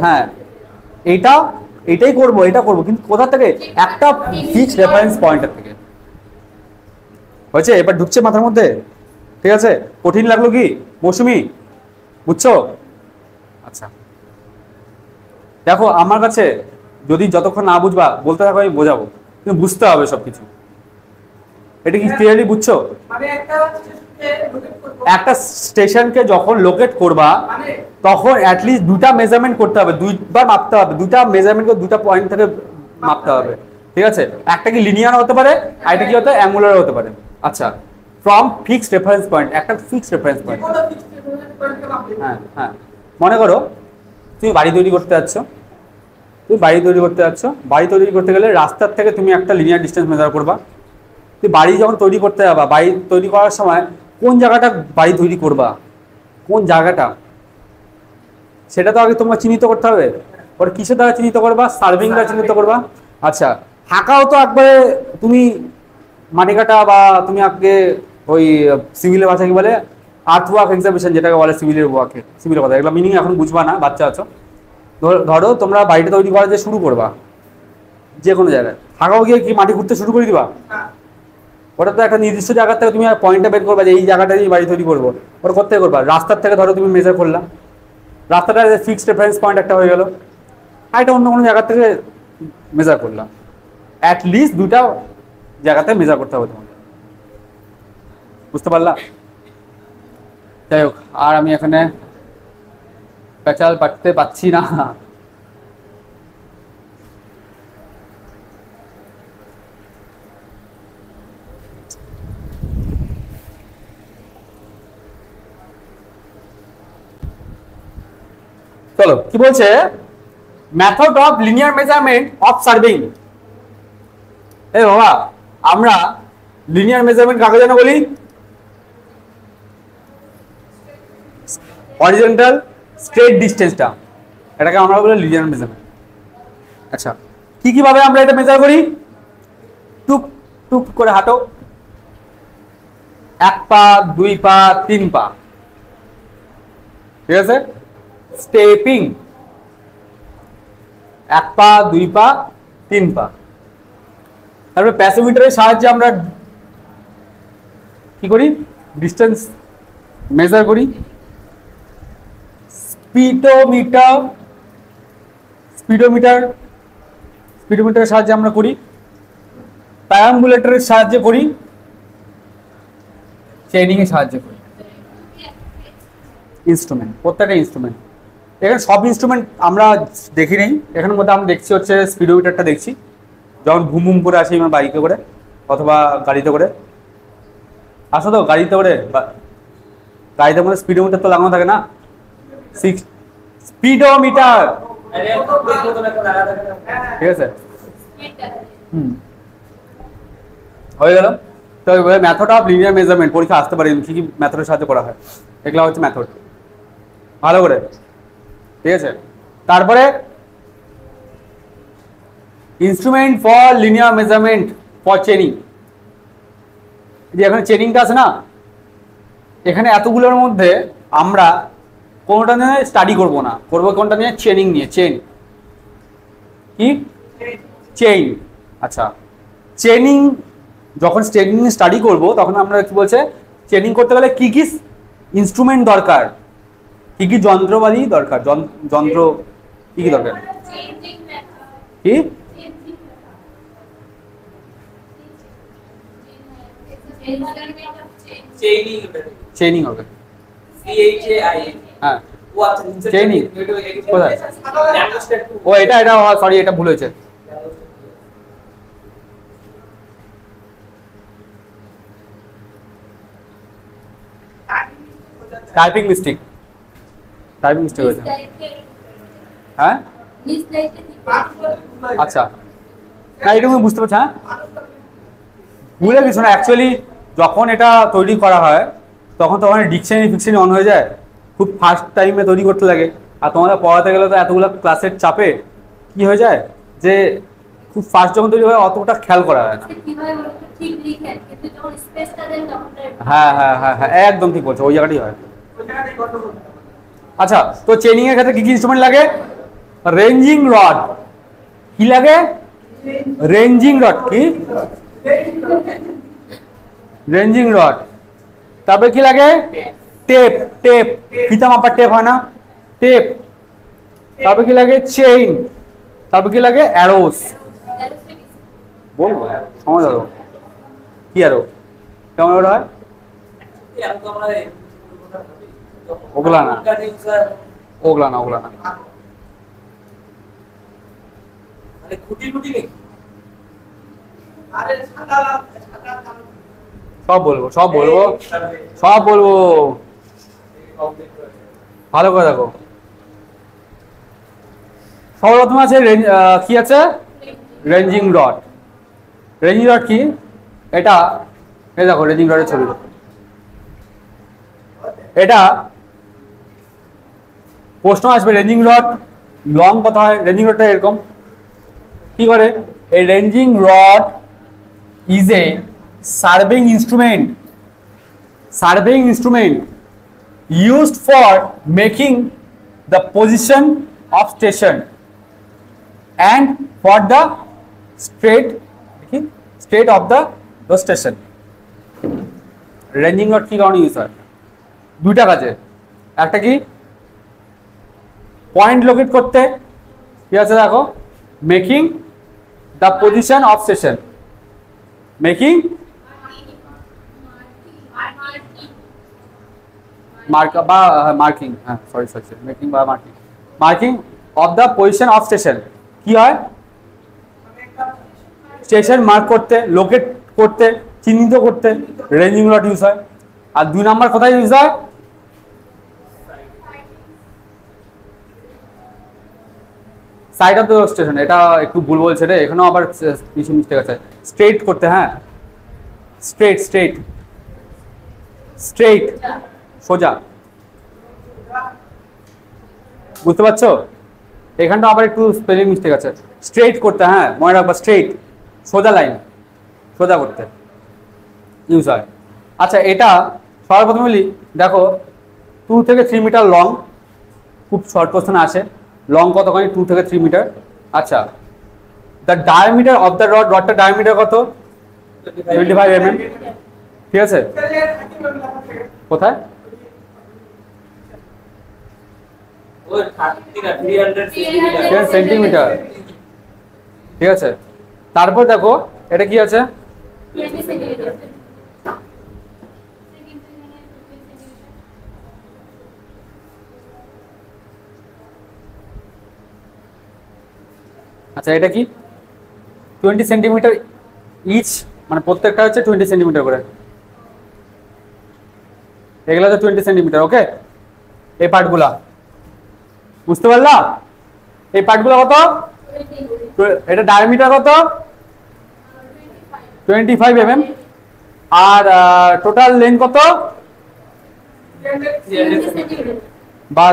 হ্যাঁ এটাই করব, এটা করব, কিন্তু কোথা থেকে? একটা ফিক্সড রেফারেন্স পয়েন্টের থেকে। হয়েছে? এবার ঢুকছে মাথার মধ্যে, ঠিক আছে? কঠিন লাগলো কি মৌসুমী? বুঝছো? আচ্ছা দেখো আমার কাছে যদি যতক্ষণ না বুঝবা বলতে থাকো, আমি বোঝাবো, কিন্তু বুঝতে হবে সবকিছু। এটা কি ক্লিয়ারলি বুঝছো? একটা স্টেশনকে যখন লোকেট করবা তখন অ্যাটলিস্ট দুটা মেজারমেন্ট করতে হবে, দুইবার মাপতে হবে, দুটা মেজারমেন্টকে দুটা পয়েন্ট থেকে মাপতে হবে, ঠিক আছে? একটা কি লিনিয়ার হতে পারে, আর এটা কি হতে পারে? অ্যাঙ্গুলার হতে পারে। আচ্ছা, ফ্রম ফিক্সড রেফারেন্স পয়েন্ট, একটা ফিক্সড রেফারেন্স পয়েন্ট। হ্যাঁ মনে করো তুমি বাড়ি তৈরি করতে যাচ্ছ, বাড়ি তৈরি করতে গেলে রাস্তার থেকে তুমি একটা লিনিয়ার ডিস্টেন্স মেজার করবা। তুমি বাড়ি যখন তৈরি করতে যাবা, বাড়ি তৈরি করার সময় কোন জায়গাটা বাড়ি তৈরি করবা, কোন জায়গাটা, সেটা তো আগে তোমাকে চিহ্নিত করতে হবে। পরে কিসের দ্বারা চিহ্নিত করবা? সার্ভিং দ্বারা চিহ্নিত করবা। আচ্ছা, হাঁকাও তো একবারে তুমি মাটি কাটা বা তুমি আগে ওই সিভিলের ভাষা কি বলে আর্থ ওয়ার্ক এক্সাবিশন যেটাকে বলে সিভিলের ওয়ার্কে, সিভিলের কথা এগুলো মিনিং এখন বুঝবা না, বাচ্চা আছো। ধরো তোমরা বাড়িটা তৈরি করা যে শুরু করবা যে কোনো জায়গায়, হাঁকাও গিয়ে কি মাটি ঘুরতে শুরু করে দিবা? ওটা তো একটা নির্দিষ্ট জায়গা থেকে তুমি পয়েন্টটা বের করবা যে এই জায়গাটাই বাড়ি তৈরি করবো, ওটা কোথায় করবা? রাস্তার থেকে ধরো তুমি মেজার করলা, রাস্তাটা ফিক্সড রেফারেন্স পয়েন্ট একটা হয়ে গেল, আর এটা অন্য কোনো জায়গা থেকে মেজার করলাম। অ্যাটলিস্ট দুটা জায়গাতে মেজার করতে হবে তোমাকে, বুঝতে পারলা? যাই হোক, আর আমি এখানে পেঁচাল পাঠতে পাচ্ছি না। চলো কি বলছে, method of linear measurement of surveying. এ বাবা, আমরা লিনিয়ার মেজারমেন্ট কাকে যেন বলি? হরিজন্টাল স্ট্রেট ডিস্টেন্সটা, এটাকে আমরা বলি লিনিয়ার মেজারমেন্ট। আচ্ছা, কি কিভাবে আমরা এটা মেজার করি? টুক টুক করে হাঁটো, 1 পা 2 পা 3 পা, ঠিক আছে? স্টেপিং, 1 পা 2 পা 3 পা। তারপরে প্যাসোমিটারের সাহায্যে আমরা কি করি? ডিস্টেন্স মেজার করি। স্পিডোমিটার, স্পিডোমিটারের সাহায্যে আমরা করি। প্যারাম্বুলেটরের সাহায্যে করি, চেইনিং এর সাহায্যে করি। ইনস্ট্রুমেন্ট, প্রত্যেকটা ইনস্ট্রুমেন্ট, এখানে সব ইনস্ট্রুমেন্ট আমরা দেখি নেই, এখানের মধ্যে আমরা দেখছি হচ্ছে স্পিডোমিটারটা দেখছি, যখন ভুম ভুম করে আসি আমরা বাইকে করে অথবা গাড়িতে করে আসো, তো গাড়িতে করে গাড়িতে মধ্যে স্পিডোমিটার তো লাগানো থাকে না, স্পিডোমিটার, ঠিক আছে? হয়ে গেল। তো মেথড অফ লিনিয়ার মেজারমেন্ট পরীক্ষা আসতে পারে, কি কি মেথডের সাথে করা হয়, এগুলো হচ্ছে মেথড, ভালো করে, ঠিক আছে? তারপরে instrument for linear measurement for chaining, যে এখানে চেনিংটা আছে না, এখানে এতগুলোর মধ্যে আমরা কোনটা নিয়ে স্টাডি করবো না, করবো কোনটা নিয়ে? চেনিং নিয়ে। চেন কি? চেইন। আচ্ছা, চেনিং যখন চেনিং স্টাডি করব তখন আমরা কি বলছে, চেনিং করতে গেলে কি কি ইনস্ট্রুমেন্ট দরকার, কি কি যন্ত্রপাতি দরকার, যন্ত্র কি কি দরকার? কি চেইনিং হবে, হ্যাঁ চেইনিং কোথায়? ও এটা এটা সরি, এটা ভুল হয়েছে। টাইপিং মিস্টেক, টাইপিং মিস্টেক হয়েছে। হ্যাঁ আচ্ছা, না এটুকু বুঝতে পারছি। হ্যাঁ ভুলে কিছু না, অ্যাকচুয়ালি যখন এটা তৈরি করা হয় তখন তো ওখানে ডিকশনারি ফিকশনারি অন হয়ে যায়, খুব ফাস্ট টাইমে তৈরি করতে লাগে, আর তোমাদের পড়াতে গেলে তো এতগুলো ক্লাসের চাপে কি হয়ে যায় যে খুব ফাস্ট যখন তৈরি হয় অতটা খেয়াল করা হয় না। হ্যাঁ হ্যাঁ হ্যাঁ হ্যাঁ একদম ঠিক বলছো, ওই জায়গাটাই হয়। আচ্ছা, তো চেনিং এর ক্ষেত্রে কি কি ইনস্ট্রুমেন্ট লাগে? রেঞ্জিং রড, কি লাগে? রেঞ্জিং রড, কি? Ranging rod. তারপরে কি লাগে? টেপ, টেপ ফিতা মাপার টেপ হয় না, টেপ। তারপরে কি লাগে? চেইন। তারপর কি লাগে? অ্যারোস। বলবো সময় ধরো, কি অ্যারো কেমন হয়? ওগুলা না, ওগুলা না, ওগুলা না। সব বলবো, সব বলবো, সব বলবো, ভালো করে দেখো। সর্বপ্রথম আছে কি আছে? Ranging rod. রেঞ্জিং রড কি? এটা এই দেখো রেঞ্জিং রডের ছবি, এটা প্রশ্ন আসবে রেঞ্জিং রড লং কত হয়? রেঞ্জিং রডটা এরকম কি করে? A ranging rod is a surveying instrument used for making the position of station and for the state of the station. Ranging rod কি কারণে ইউজ হয়? দুইটা কাজে, একটা কি পয়েন্ট লোকেট করতে, কি আছে দেখো, making the position of station, making marking of the position of station, কি হয়, স্টেশন মার্ক করতে, লোকেট করতে, চিহ্নিত করতে রেঞ্জিং রড ইউজ হয়। আর 2 নাম্বার কোথায় ইউজ হয়? Side of the station. এটা একটু ভুল বলছে রে, এখানেও আবার কিছু মিস্টেক আছে। স্ট্রেট করতে, হ্যাঁ স্ট্রেট সোজা, বুঝতে পারছো? এখানটা আবার একটু স্পেলিং মিস্টেক আছে। স্ট্রেট করতে, হ্যাঁ মনে রাখবা, স্ট্রেট সোজা লাইন, সোজা করতে ইউজ হয়। আচ্ছা, এটা সবার প্রথমে বলি, দেখো 2 থেকে 3 মিটার লং, খুব শর্ট কোশ্চেন আসে, লং কতখানি? 2 থেকে 3 মিটার। আচ্ছা, the diameter of the rod, রডটার ডায়ামিটার কত? 25 mm, ঠিক আছে? কোথায়? 300 সেন্টিমিটার, ঠিক আছে। তারপর দেখো এটা কি আছে, আচ্ছা এটা কি 20 সেন্টিমিটার ইচ, মানে প্রত্যেকটা হচ্ছে 20 সেন্টিমিটার করে, এগুলো হচ্ছে 20 সেন্টিমিটার। ওকে, এই পার্টগুলা বুঝতে পারলা? এই পার্টগুলো কত? এটা ডায়ামিটার কত? 25 mm। আর টোটাল লেন্থ কত? বা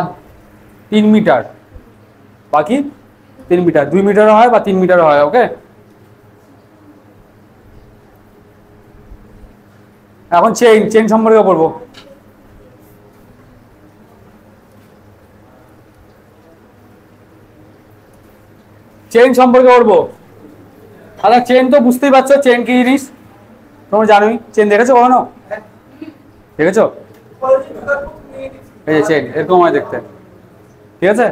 3 মিটার, বাকি 3 মিটার, 2 মিটার হয় বা 3 মিটার হয়। ওকে, এখন চেইন সম্পর্কে পড়বো। চেইন সম্পর্কে পড়বো। আচ্ছা, চেন তো বুঝতেই পারছো চেন কি জিনিস, তোমরা জানোই। চেন দেখেছো কখনো? দেখেছো? এই যে চেন এরকম হয় দেখতে, ঠিক আছে?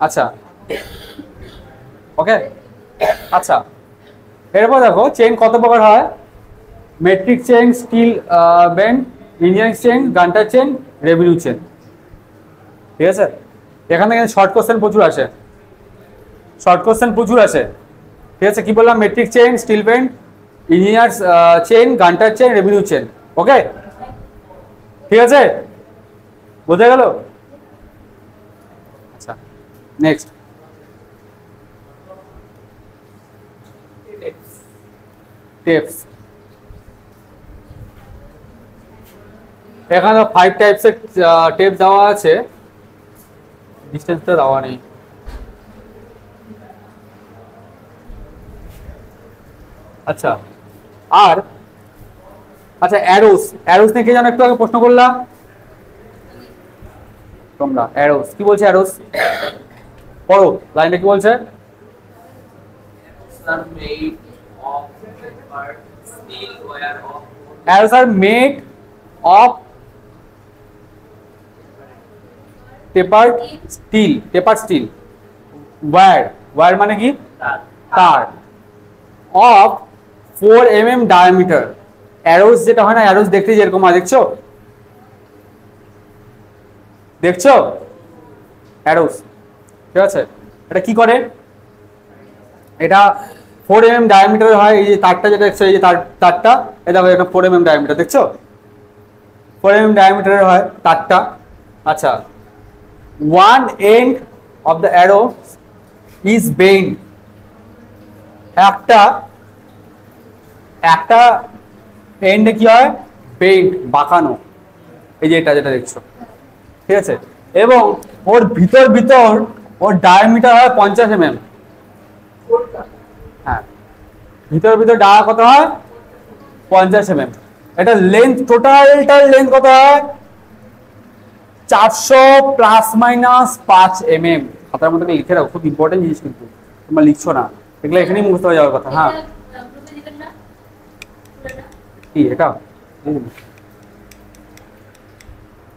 আচ্ছা, ওকে। আচ্ছা, এরপর দেখো চেন কত প্রকার হয়। Metric chain, steel band, engineering chain, Gunter chain, revenue chain, ঠিক আছে? এখানে শর্ট কোশ্চেন প্রচুর আসে, ঠিক আছে? কি বললাম? Metric chain, steel band, engineer chain, Gunter chain, revenue chain. Okay, ঠিক আছে, বোঝা গেল? আচ্ছা, নেক্সট টেপস। এখানে 5 টাইপসের টেপ দেওয়া আছে, ডিসটেন্সটা দেওয়া নেই। আচ্ছা, আর আচ্ছা অ্যারোস নিয়ে কে জানো? একটু আগে প্রশ্ন করলাম তোমরা। অ্যারোস কি বলছে? অ্যারোস পড়ো, লাইনটা কি বলছে? Arrows are made of tapered steel, wire মানে কি? তার, of 4 mm diameter। arrows যেটা হয় না, arrows দেখতে যেরকম হয়, দেখছো arrows, ঠিক আছে? এটা কি করে? এটা 4 mm ডায়ামিটার হয়। এই যে তারটা যেটা দেখছো, এই যে তারটা, এই দেখো এটা 4 mm ডায়ামিটার, দেখছো? 4 mm ডায়ামিটারের হয় তারটা। আচ্ছা, one end of the arrow is bent, একটা এন্ডে কি হয়? বেন্ট, বাঁকানো, এই যে এটা যেটা দেখছো, ঠিক আছে? এবং ওর ভিতর ওর ডায়ামিটার হয় 50 mm। হ্যাঁ, ভিতর ডায়া কত হয় 50 mm। এটা লেন্থ, টোটালটার লেন্থ কত হয় 400 ± 5 mm। খাতার মধ্যে লিখে রাখো, খুব ইম্পর্টেন্ট জিনিস কিন্তু তোমরা লিখছো না, এগুলো এখানেই মুখস্থ হয়ে যাওয়ার কথা। হ্যাঁ কি এটা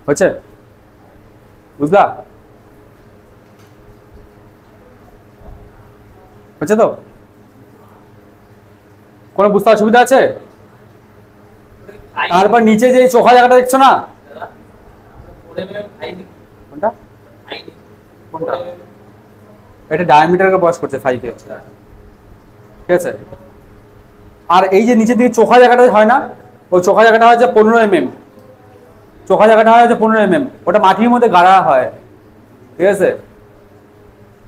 হচ্ছে, বুঝলা? হচ্ছে তো? কোনো বুঝতে অসুবিধা আছে? তারপর নিচে যে চোখা জায়গাটা দেখছো না, কোনটা কোনটা? এটা ডায়ামিটারকে বয়স করছে 5 এ, ঠিক আছে? আর এই যে নিচের দিকে চোখা জায়গাটা হয় না, ওই চোখা জায়গাটা হচ্ছে 15 mm। চোখা জায়গাটা হয় 15 mm, ওটা মাটির মধ্যে গাড়া হয়, ঠিক আছে?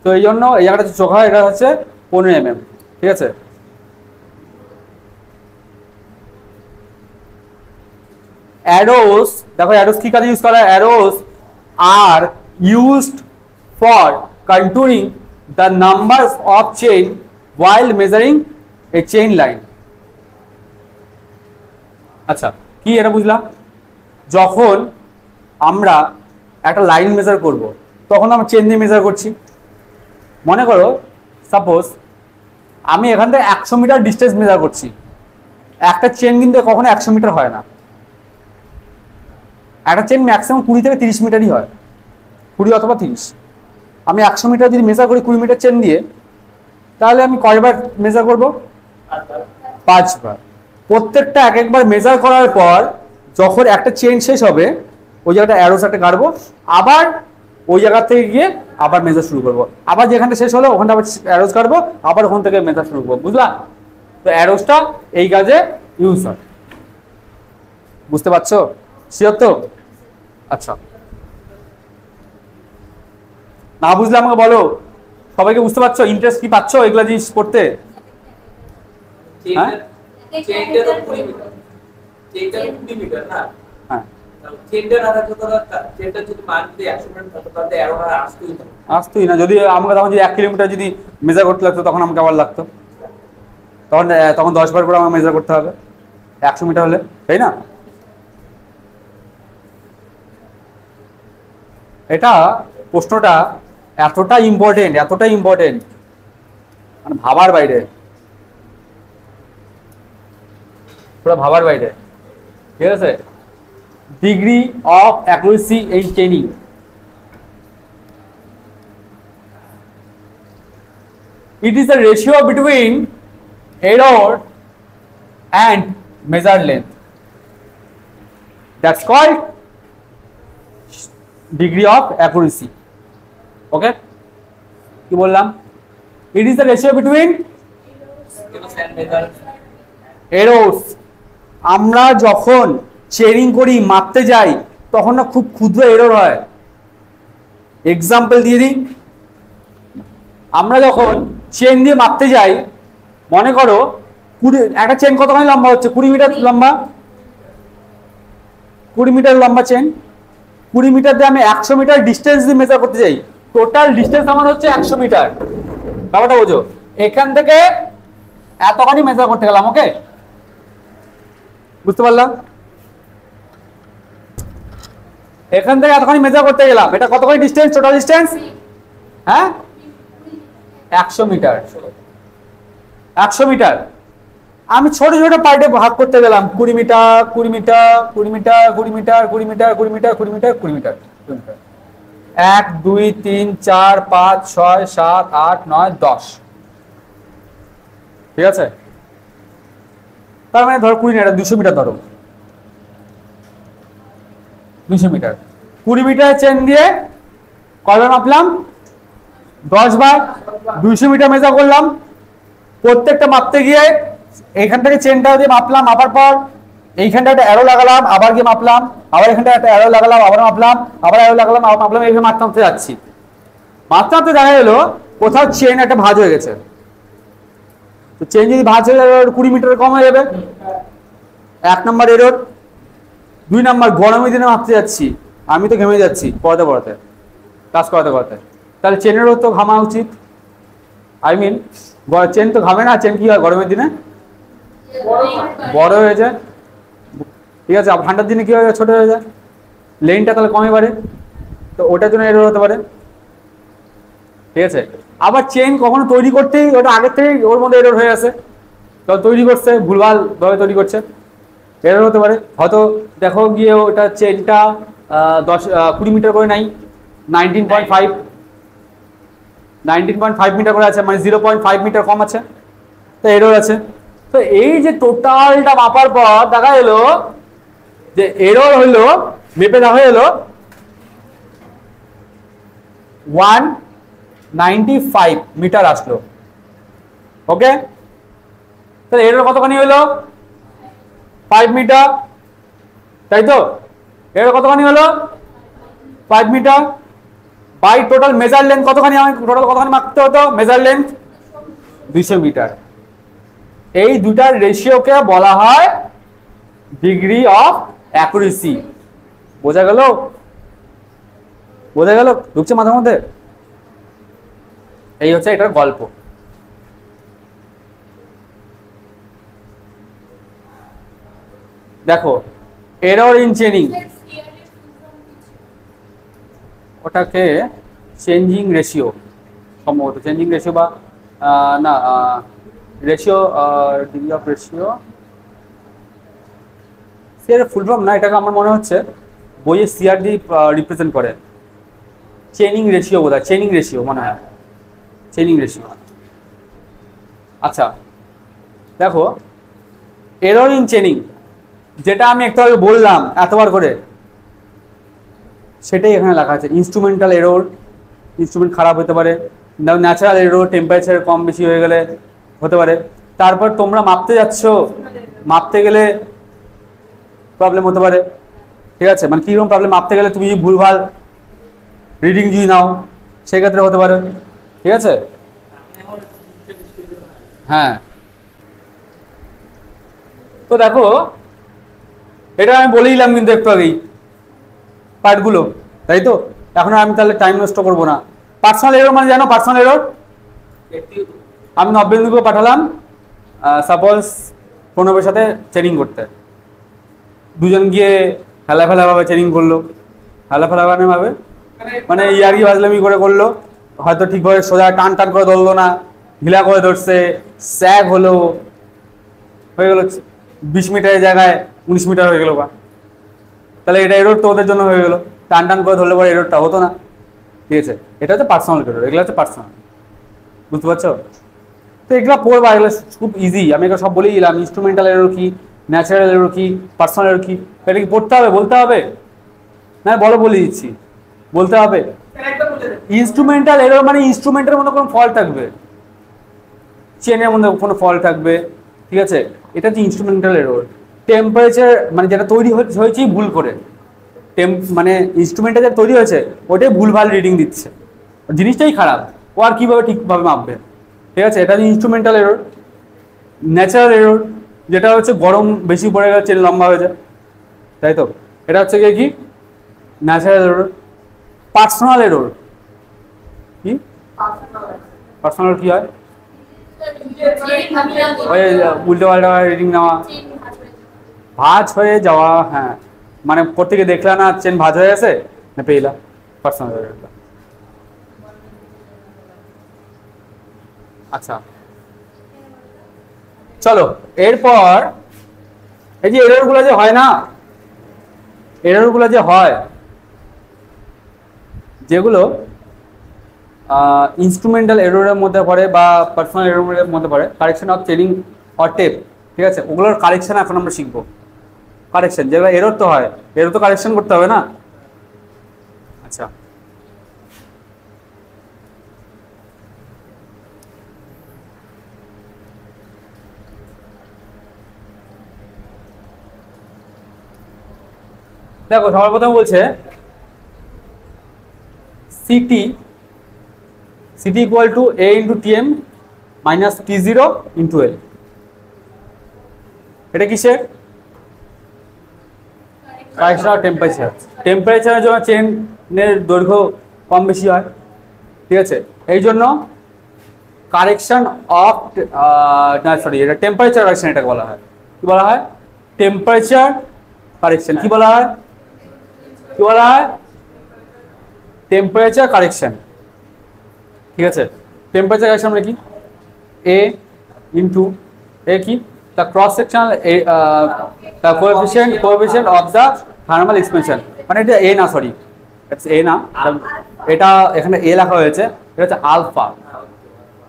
তো এই জন্য এই জায়গাটা চোখা, এটা হচ্ছে 15 mm, ঠিক আছে? অ্যারোস, দেখো অ্যারোস কি কাজে ইউজ করা হয়? Arrows are used for controlling the number of chain while measuring a chain line। আচ্ছা, কি এটা বুঝলাম? যখন আমরা একটা লাইন মেজার করব, তখন আমরা চেন দিয়ে মেজার করছি। মনে করো সাপোজ আমি এখান থেকে 100 মিটার ডিস্টেন্স মেজার করছি। একটা চেন কিন্তু কখনো 100 মিটার হয় না, একটা চেন ম্যাক্সিমাম 20 থেকে 30 মিটারই হয়, 20 অথবা 30। আমি 100 মিটার যদি মেজার করি 20 মিটার চেন দিয়ে, তাহলে আমি কয়বার মেজার করব? 5 বার। প্রত্যেকটা এক একবার মেজার করার পর যখন একটা চেন শেষ হবে, ওই জায়গাটা অ্যারোস একটা গাড়বো, আবার ওই জায়গা থেকে গিয়ে আবার মেজার শুরু করবো, আবার যেখানটা শেষ হলো ওখানটা আবার অ্যারোস গাড়বো, আবার ওখান থেকে মেজার শুরু করবো, বুঝলা? তো অ্যারোসটা এই কাজে ইউজ হয়, বুঝতে পারছো? শিওর তো? আচ্ছা, না বুঝলে আমাকে বলো। সবাইকে বুঝতে পারছো? ইন্টারেস্ট কি পাচ্ছ এগুলা জিনিস পড়তে? হ্যাঁ হ্যাঁ, আসতোই না। যদি আমাকে তখন যদি 1 কিলোমিটার যদি মেজার করতে লাগতো, তখন আমাকে আবার লাগতো, তখন 10 বার করে আমাকে মেজার করতে হবে 100 মিটার হলে, তাই না? এটা প্রশ্নটা এতটা ইম্পর্টেন্ট, মানে ভাবার বাইরে, পুরো ভাবার বাইরে, ঠিক আছে? Degree of accuracy in chaining. It is the ratio between error and measured length. That's called degree of accuracy. Okay? কি বললাম? It is the ratio between errors। আমরা যখন চেইনিং করি, মাপতে যাই, তখন না খুব ক্ষুদ্র এরর হয়। এক্সাম্পল দিয়ে দিই, আমরা যখন চেন দিয়ে মাপতে যাই, মনে করো একটা চেন কতখানি লম্বা হচ্ছে? 20 মিটার লম্বা, 20 মিটার লম্বা চেন। 20 মিটার দিয়ে আমি 100 মিটার ডিস্টেন্স দিয়ে মেজার করতে যাই, টোটাল ডিস্টেন্স আমার হচ্ছে 100 মিটার। ব্যাপারটা বোঝো? এখান থেকে এতখানি মেজার করতে গেলাম, ওকে? বুঝতে পারলাম? এখান থেকে এতখানি মেজার করতে গেলাম, এটা কতখানি ডিস্টেন্স? টোটাল ডিস্টেন্স, হ্যাঁ 100 মিটার। 100 মিটার আমি ছোট ছোট পার্টে ভাগ করতে গেলাম, 20 metre 20 metre 20 metre 20 metre 20 metre 20 metre 20 metre 20 metre 20 metre 1 2 3 4 5 6 7 8 9 10। ঠিক আছে? তার মানে ধরো 20 মিটার, 200 মিটার ধরো, 200 মিটার। 20 মিটার চেন দিয়ে কয়বার মাপলাম? 10 বার। 200 মিটার মেজার করলাম। প্রত্যেকটা মাপতে গিয়ে এইখান থেকে চেনটা দিয়ে মাপলাম, মাপার পর এইখানটা একটা অ্যারো লাগালাম, আবার গিয়ে মাপলাম, আবার এখানটা একটা অ্যারো লাগালাম, আবার মাপলাম, আবার অ্যারো লাগালাম, আবার মাপলাম, এইভাবে মাপতে মাপতে যাচ্ছি। মাপতে মাপতে দেখা গেলো কোথাও চেন একটা ভাঁজ হয়ে গেছে। তো চেন যদি ভাঁজ হয়ে যাবে 20 মিটার কম হয়ে যাবে, 1 নম্বর এরর। 2 নম্বর, গরমের দিনে মাপতে যাচ্ছি, আমি তো ঘেমে যাচ্ছি পড়াতে পড়াতে, কাজ করাতে করাতে, তাহলে চেনেরও তো ঘামা উচিত, আই মিন চেন তো ঘামে না, চেন কি হয় গরমের দিনে বড় হয়ে যায়, ঠিক আছে, ঠান্ডার দিনে কি হয়ে যায় ছোট হয়ে যায়, লেনটা তাহলে কমে বাড়ে, তো ওটার জন্য এরর হতে পারে, ঠিক আছে। আবার চেন কখনো তৈরি করতেই ওটা আগের থেকেই ওর মধ্যে এরর হয়ে আসে, তো তৈরি করছে ভুলভাল ভাবে তৈরি করছে, এরর হতে পারে। হয়তো দেখো গিয়ে ওটা চেনটা 20 মিটার করে নাই, 19.5 মিটার করে আছে, মানে 0.5 মিটার কম আছে, তো এরর আছে। তো এই যে টোটালটা মাপার পর দেখা এলো যে এরর হলো, মেপে দেখা এলো 195 মিটার আসলো। ওকে, তাহলে এরর কতখানি হলো 5 মিটার, তাই তো? এরর কতখানি হলো 5 metre by total measure length কতখানি, আমি টোটাল কতখানি মাপতে হতো মেজার লেন্থ 200 মিটার। এই দুটার রেশিওকে বলা হয় ডিগ্রি অফ অ্যাকুরেসি। বোঝা গেল? বোঝা গেল? ঢুকছে মাথার মধ্যে? এই হচ্ছে এটার গল্প। দেখো এরর ইন চেনিং, ওটাকে চেঞ্জিং রেশিও, সম্ভবত চেঞ্জিং রেশিও বা না ratio, degree of ratio CR full form না, এটাকে আমার মনে হচ্ছে বইয়ে সিআর দিয়ে রিপ্রেজেন্ট করে, চেনিং রেশিও বোধ হয়, চেনিং রেশিও মনে হয়, চেনিং রেশিও। আচ্ছা দেখো এরর ইন চেনিং যেটা আমি একটু আগে বললাম এতবার করে, সেটাই এখানে লেখা আছে। ইনস্ট্রুমেন্টাল এরর, ইনস্ট্রুমেন্ট খারাপ হতে পারে, ন্যাচারাল এরর টেম্পারেচার কম বেশি হয়ে গেলে হতে পারে। তারপর তোমরা মাপতে যাচ্ছ, মাপতে গেলে প্রবলেম হতে পারে, ঠিক আছে, মানে কীরকম প্রবলেম, মাপতে গেলে তুমি ভুলভাল রিডিং যদি নাও সেক্ষেত্রে হতে পারে, ঠিক আছে। হ্যাঁ, তো দেখো এটা আমি বলে দিলাম কিন্তু একটু আগেই পার্টগুলো, তাই তো? এখন আমি তাহলে টাইম নষ্ট করবো না। পার্সোনাল এরর মানে জানো, পার্সোনাল এরর আমি নব্বেন্দুকে পাঠালাম সাপোজ প্রণবের সাথে ট্রেনিং করতে, দুজন গিয়ে হেলাফেলাভাবে ট্রেনিং করলো, হেলাফেলাভাবে ভাবে মানে ইয়ার্কি বাজলামি করে করলো, হয়তো ঠিকভাবে সোজা টান টান করে ধরলো না, ঢিলা করে ধরছে, স্যাগ হলো, হয়ে গেল 20 মিটারের জায়গায় 19 মিটার হয়ে গেল, বা তাহলে এটা এরর তো ওদের জন্য হয়ে গেল, টান টান করে ধরলে পরে এররটা হতো না, ঠিক আছে। এটা হচ্ছে পার্সোনাল এরর, এগুলো হচ্ছে পার্সোনাল, বুঝতে পারছো? তো এগুলো পড়বা, এগুলো খুব ইজি, আমি এগুলো সব বলেই দিলাম। ইনস্ট্রুমেন্টাল এরর কি, ন্যাচারাল এরর কি, পার্সোনাল এরর কি, এটা কি পড়তে হবে, বলতে হবে না? বলো, বলে দিচ্ছি, বলতে হবে। ইনস্ট্রুমেন্টাল এরর মানে ইনস্ট্রুমেন্টের মধ্যে কোনো ফল্ট থাকবে, চেনের মধ্যে কোনো ফল্ট থাকবে, ঠিক আছে, এটা হচ্ছে ইনস্ট্রুমেন্টাল এরর। টেম্পারেচার মানে যেটা তৈরি হয়েছে ভুল করে, মানে ইনস্ট্রুমেন্টটা যেটা তৈরি হয়েছে ওটাই ভুলভাল রিডিং দিচ্ছে, জিনিসটাই খারাপ, ও আর কীভাবে ঠিকভাবে মাপবে, ঠিক আছে, এটা হচ্ছে ইনস্ট্রুমেন্টাল এরর। ন্যাচারাল এরর যেটা হচ্ছে গরম বেশি পড়ে গেলে চেন লম্বা হয়ে যায়, তাই তো, এটা হচ্ছে কি ন্যাচারাল এরর। পার্সোনাল এরর কি, পার্সোনাল কি হয়, ওই উল্টো পাল্টা রিডিং নেওয়া, ভাঁজ হয়ে যাওয়া, হ্যাঁ, মানে প্রত্যেকে দেখলা না চেন ভাঁজ হয়ে গেছে না পেইলা, পার্সোনাল এরর। আচ্ছা চলো এরপর এই যে এরর গুলো যে হয় না, এরর গুলো যে হয় যেগুলো ইনস্ট্রুমেন্টাল এররের মধ্যে পড়ে বা পার্সোনাল এররের মধ্যে পড়ে, correction of chaining or tape, ঠিক আছে, ওগুলোর কারেকশন এখন আমরা শিখবো। কারেকশন যেগুলো এরর তো হয়, এরর তো কারেকশন করতে হবে না। আচ্ছা দেখো সবার প্রথমে বলছে CT, CT equal to A into TM minus T zero into L. এটা কিসের? Correction of temperature. টেম্পারেচারের জন্য চেনের দৈর্ঘ্য কম বেশি হয়, ঠিক আছে, এই জন্য কারেকশন অফ না সরি, এটা টেম্পারেচার কারেকশন এটাকে বলা হয়। কি বলা হয়? Temperature correction. কি বলা হয়? কি বলা হয়? Temperature correction. ঠিক আছে, টেম্পারেচার কারেকশন মানে কি? এ ইনটু এ কি the cross sectional the coefficient of the thermal expansion, মানে এটা এ না, সরি এ না, এটা এখানে এ লেখা হয়েছে, এটা হচ্ছে alpha,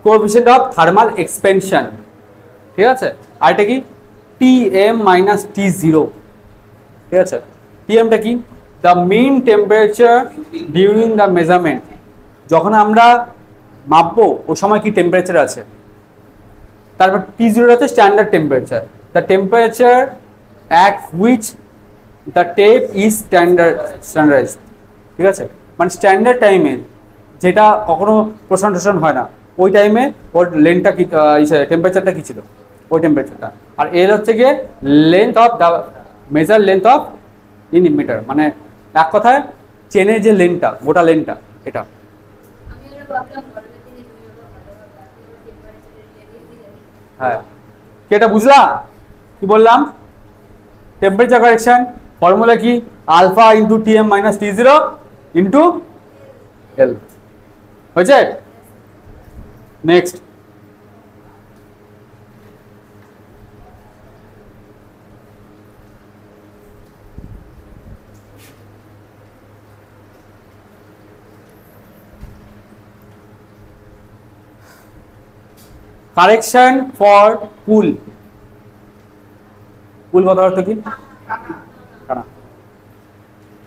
coefficient of thermal expansion. ঠিক আছে, আর এটা কি? T M minus T zero. ঠিক আছে, টি এমটা কি? The mean temperature during the measurement. যখন আমরা মাপবো ওই সময় কি টেম্পারেচার আছে। তারপর টি জিরো হচ্ছে standard temperature, the temperature at which the tape is standardised. ঠিক আছে, মানে স্ট্যান্ডার্ড টাইমে যেটা কখনো প্রশ্ন টোশন হয় না, ওই টাইমে ওর লেন্থটা কি, টেম্পারেচারটা কি ছিল, ওই টেম্পারেচারটা। আর এর হচ্ছে গিয়ে length of the measure length of in metre, মানে এক কথায় চেনের যে লেন্থটা, গোটা লেন্থটা এটা। হ্যাঁ, কি এটা বুঝলা কি বললাম? টেম্পারেচার কারেকশন ফর্মুলা কি? Alpha into T M minus T zero into L. হয়েছে? Next, correction for pull. Pull কথা অর্থ কি? টানা।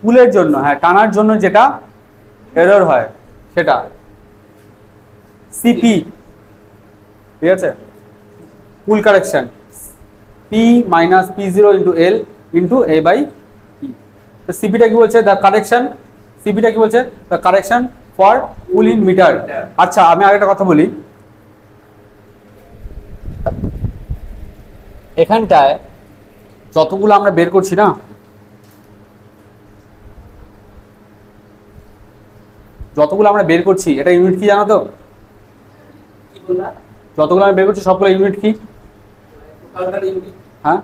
পুলের জন্য, হ্যাঁ টানার জন্য যেটা এরর হয় সেটা সিপি। ঠিক আছে, pull correction P minus P zero into L into A by P. তো সিপিটা কি বলছে? দ্য কারেকশন, সিপিটা কি বলছে? The correction for pull in metre. আচ্ছা, আমি আরেকটা কথা বলি, এখানটায় যতগুলো আমরা বের করছি না, যতগুলো আমরা বের করছি এটা ইউনিট কি জানো তো? যতগুলো আমরা বের করছি সবগুলো ইউনিট কি? হ্যাঁ,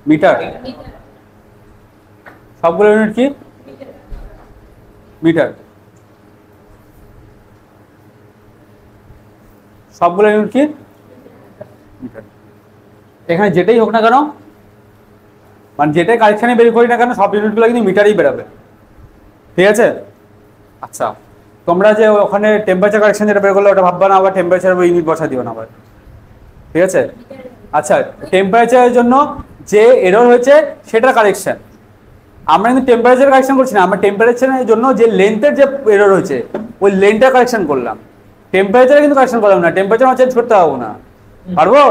মিটার। সবগুলো ইউনিট কি? মিটার। সবগুলো ইউনিট কি? মিটার। এখানে যেটাই হোক না কেন, মানে যেটাই কারেকশানে বের করি না কেন, সব ইউনিটগুলো কিন্তু মিটারেই বেরোবে। ঠিক আছে, আচ্ছা তোমরা যে ওখানে টেম্পারেচার কারেকশন যেটা বের করলে ওটা ভাববা না আবার টেম্পারেচার ইউনিট বসা দিও না আবার। ঠিক আছে, আচ্ছা টেম্পারেচারের জন্য যে এরর হয়েছে সেটা কারেকশন, আমরা কিন্তু টেম্পারেচার কারেকশন করছি না, আমরা টেম্পারেচারের জন্য যে লেন্থের যে এরর হয়েছে ওই লেন্থটা কারেকশন করলাম, টেম্পারেচারে কিন্তু কারেকশন করলাম না। টেম্পারেচার আমরা চেঞ্জ করতে পারবো না, পারবো?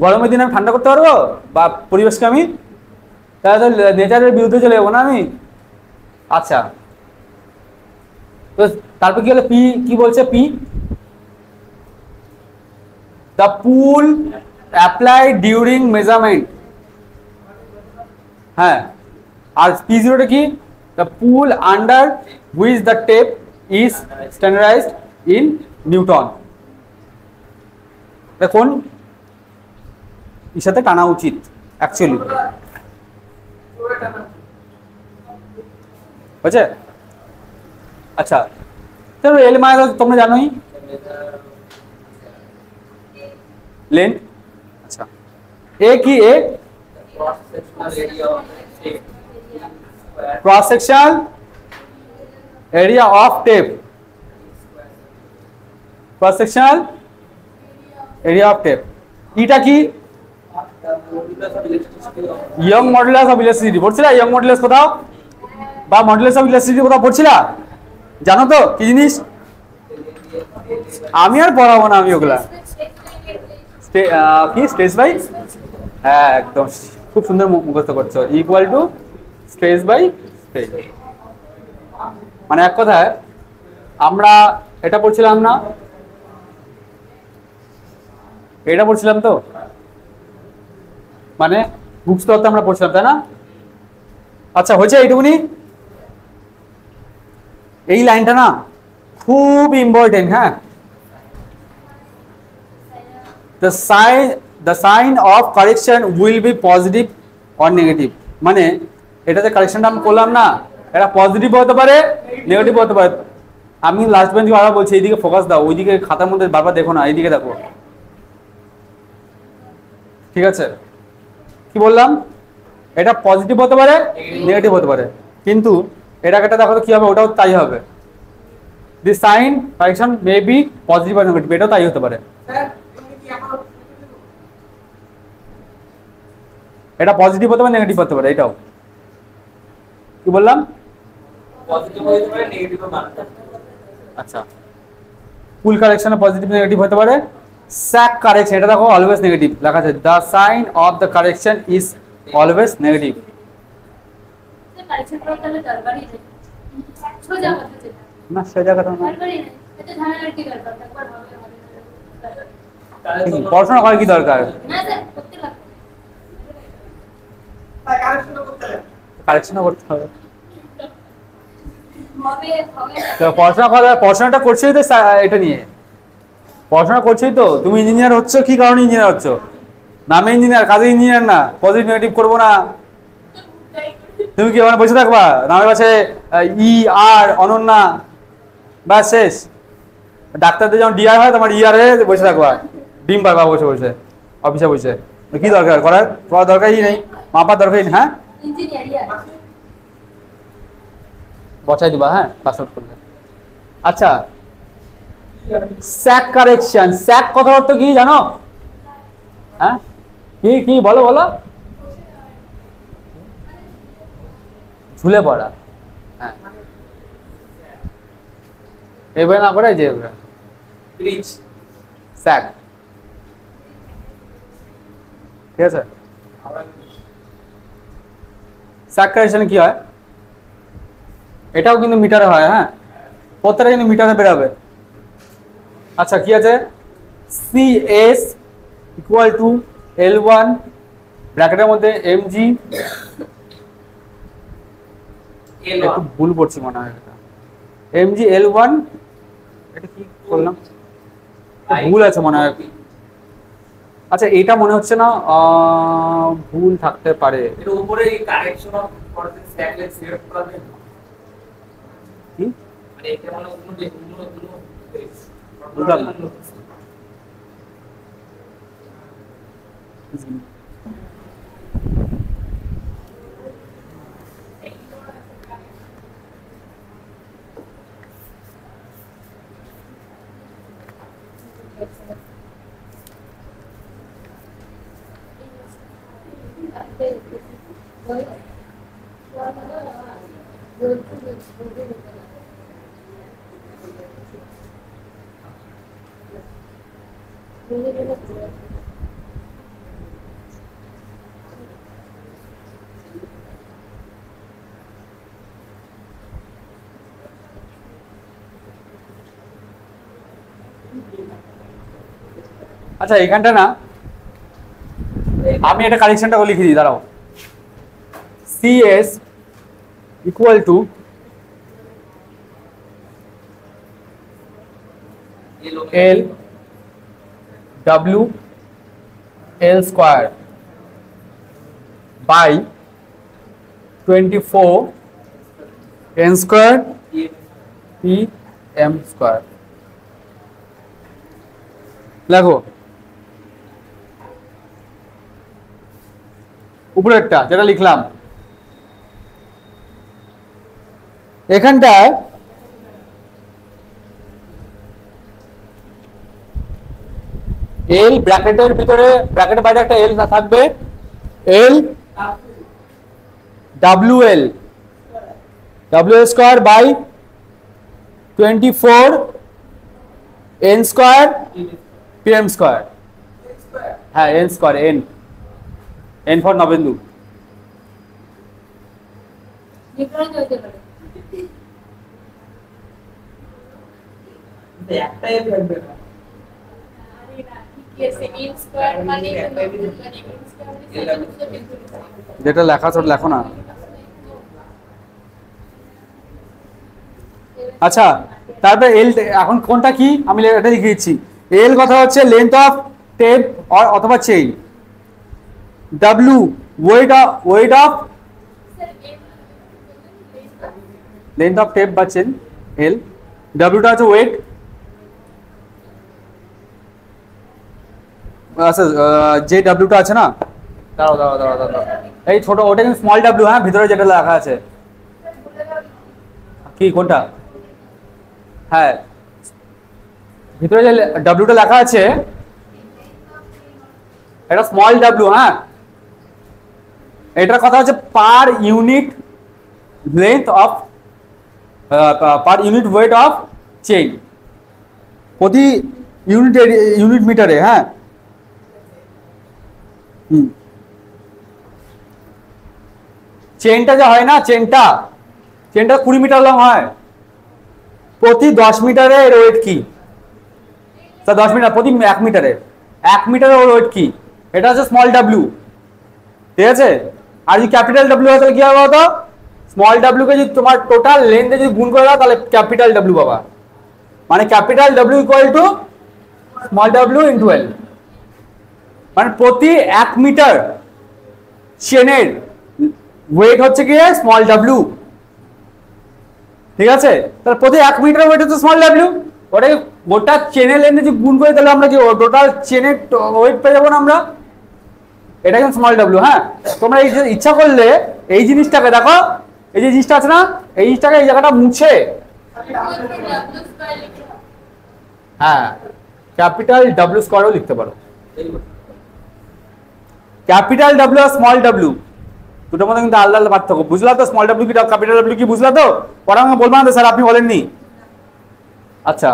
গরমের দিনে আমি ঠান্ডা করতে পারবো বা পরিবেশকে আমি, তাহলে তো নেচারের বিরুদ্ধে চলে যাবো না আমি। আচ্ছা, তো তারপর কি হলো? পি কি বলছে? P the pull apply during measurement. হ্যাঁ, আর পি জিরোটা কি? The pull under which the tape is standardised in newton. কোন এর সাথে টানা উচিত অ্যাকচুয়ালি, বুঝছে? আচ্ছা, চলো এল মানে তোমরা জানোই লেন্থ। আচ্ছা, এ কি? A cross section area of tape, cross sectional area of tape. ইটা কি? Young modulus of elasticity. পড়ছিলা ইয়ং মডুলাস কোথাও, বা মডুলাস অফ ইলাস্টিসিটি কোথাও পড়ছিলা? জানো তো কি জিনিস? আমি আর পড়াবো না আমি ওগুলা। কি স্ট্রেস বাই, হ্যাঁ একদম খুব সুন্দর মুখস্থ করছো, equal to stress by strain. মানে এক কথায় আমরা এটা পড়ছিলাম না, এটা পড়ছিলাম তো, মানে বুকস তো আমরা পড়ছিলাম তাই না? আচ্ছা হয়েছে এইটুকুনি, এই লাইনটা না খুব ইম্পর্টেন্ট। হ্যাঁ, the sign of correction will be positive or negative, মানে এটা যে কারেকশনটা আমি করলাম না, এটা পজিটিভ হতে পারে, নেগেটিভ হতে পারে। আমি লাস্ট বেঞ্চে বারবার বলছি এইদিকে ফোকাস দাও, ওইদিকে খাতার মধ্যে বারবার দেখো না, এইদিকে দেখো। ঠিক আছে, কি বললাম? এটা পজিটিভ হতে পারে, নেগেটিভ হতে পারে, কিন্তু এটাকে দেখো তো কি হবে, ওটাও তাই হবে। The sign correction may be positive আর নেগেটিভ, এটাও তাই হতে পারে। এটা পজিটিভ হতে পারে, নেগেটিভ হতে পারে, এটাও। কি বললাম? পজিটিভ হতে পারে, নেগেটিভ মান। আচ্ছা, ফুল কারেকশনে পজিটিভ নেগেটিভ হতে পারে। স্যাক কারেকশন, এটা দেখো অলওয়েজ নেগেটিভ লেখা আছে, the sign of the correction is always negative. Correction করা তাহলে দরকারই নেই, সোজা কথা যেটা না সোজা কথা না, দরকারই নেই, এটা ঝামেলার কি দরকার? একবার হবে হবে পড়াশোনা করার কি দরকার? না স্যার, করতে লাগবে, কারেকশনও করতে হবে। হবে হবে। তো পড়াশোনাটা করছোই তো এটা নিয়ে, পড়াশোনা করছোই তো। তুমি ইঞ্জিনিয়ার হচ্ছ কি কারণে ইঞ্জিনিয়ার হচ্ছ? নামে ইঞ্জিনিয়ার, কাজে ইঞ্জিনিয়ার না। পজিটিভ নেগেটিভ করবো না। তুমি কি ওখানে বসে থাকবা নামের পাশে ই আর অনন্যা, ব্যাস শেষ। ডাক্তারদের যেমন ডিআর হয়, তোমার ইআর হয়ে বসে থাকবা, ডিম পারবা বসে বসে অফিসে বসে। কি দরকার করার দরকারই নেই, মাপার দরকারই নেই। হ্যাঁ, ইঞ্জিনিয়ার ইয়ার বসাই দিবা, হ্যাঁ পাস আউট করলে। আচ্ছা, স্যাক কারেকশন, স্যাক কথার অর্থ কি জানো? হ্যাঁ, কি কি বলো বলো। ঝুলে পড়া, হ্যাঁ। এবার না করে যে রিচ স্যাক, ঠিক আছে। স্যাক কারেকশনে কি হয়, এটাও কিন্তু মিটারে হয়। হ্যাঁ, প্রত্যেকটা কিন্তু মিটারে বেরোবে। আচ্ছা, কি আছে? CS ইকুয়াল টু L1 ব্র্যাকেটের মধ্যে mg, একটু ভুল পড়ছি মনে হয় এটা, mg L1, এটা কি করলাম, ভুল আছে মনে হয়। আচ্ছা, এটা মনে হচ্ছে না, ভুল থাকতে পারে। এর উপরে এই কারেকশন অফ প্রসেস স্ট্যাকলেট সিলেক্ট করবে, কি মানে এটা মানে অন্য বুঝলাম না। আচ্ছা, এখানটা না আমি একটা কারেকশনটা লিখে দিই, দাঁড়াও। CS equal to L W L square by 24 N square PM square. লেখো উপরেরটা যেটা লিখলাম, এখানটায় এল ব্র্যাকেটের ভিতরে, ব্র্যাকেটের বাইরে একটা এল থাকবে, L WL square by 24 N square PM square. হ্যাঁ, N square, N for Nabendu. Different হতে পারে, একটাই থাকবে না। আরে না ঠিক আছে, মিন স্কয়ার মানে যেটা লেখা আছে লেখো না। আচ্ছা, তারপরে এল এখন কোনটা কি আমি এটা লিখে দিচ্ছি। এল কথা হচ্ছে লেন্থ অফ টেপ অথবা chain. W weight of length of tape বা চেন এল। ডাব্লিউটা হচ্ছে ওয়েট। আচ্ছা, যে ডাব্লিউটা আছে না, দাঁড়াও দাঁড়াও দাঁড়াও দাঁড়াও, এই ছোট ওটা কিন্তু স্মল ডাব্লিউ, হ্যাঁ ভিতরে যেটা লেখা আছে কি কোনটা, হ্যাঁ ভিতরে যে ডাব্লিউটা লেখা আছে এটা স্মল ডাব্লিউ। হ্যাঁ, এটার কথা হচ্ছে per unit length of per unit weight of chain, প্রতি ইউনিট মিটারে। হ্যাঁ, চেনটা যে হয় না, চেনটা 20 মিটার লং হয়, প্রতি 10 মিটারে এর ওয়েট কি, 10 মিটার প্রতি 1 মিটারে 1 মিটারের ওয়েট কি, এটা হচ্ছে স্মল ডাব্লিউ। ঠিক আছে, আর যদি ক্যাপিটাল ডাব্লিউ হয় তাহলে কি হবে বলতো, স্মল ডাব্লিউ কে যদি তোমার টোটাল লেন্থে যদি গুণ করে দাও তাহলে ক্যাপিটাল ডাব্লিউ পাবা, মানে capital W equal to small W into এল। মানে প্রতি 1 মিটার চেনের ওয়েট হচ্ছে কি স্মল ডাব্লিউ। ঠিক আছে, তাহলে প্রতি 1 মিটার ওয়েট হচ্ছে স্মল ডাব্লিউ, ওটাকে গোটা চেনের লেন্থে যদি গুণ করে তাহলে আমরা কি টোটাল চেনের ওয়েট পেয়ে যাবো না আমরা, এটা কিন্তু স্মল ডাব্লিউ। হ্যাঁ, তোমরা এই ইচ্ছা করলে এই জিনিসটাকে দেখো, এই যে জিনিসটা আছে না, এই জিনিসটাকে এই জায়গাটা মুছে, হ্যাঁ ক্যাপিটাল ডাব্লিউ স্কোয়ারও লিখতে পারো। ক্যাপিটাল ডাব্লিউ আর স্মল ডাব্লিউ দুটোর মধ্যে কিন্তু আলাদা আলাদা পার্থক্য, বুঝলা তো? স্মল ডাব্লিউ কি ক্যাপিটাল ডাব্লিউ কি বুঝলা তো? পরে আমাকে বলবো না তো স্যার আপনি বলেননি। আচ্ছা,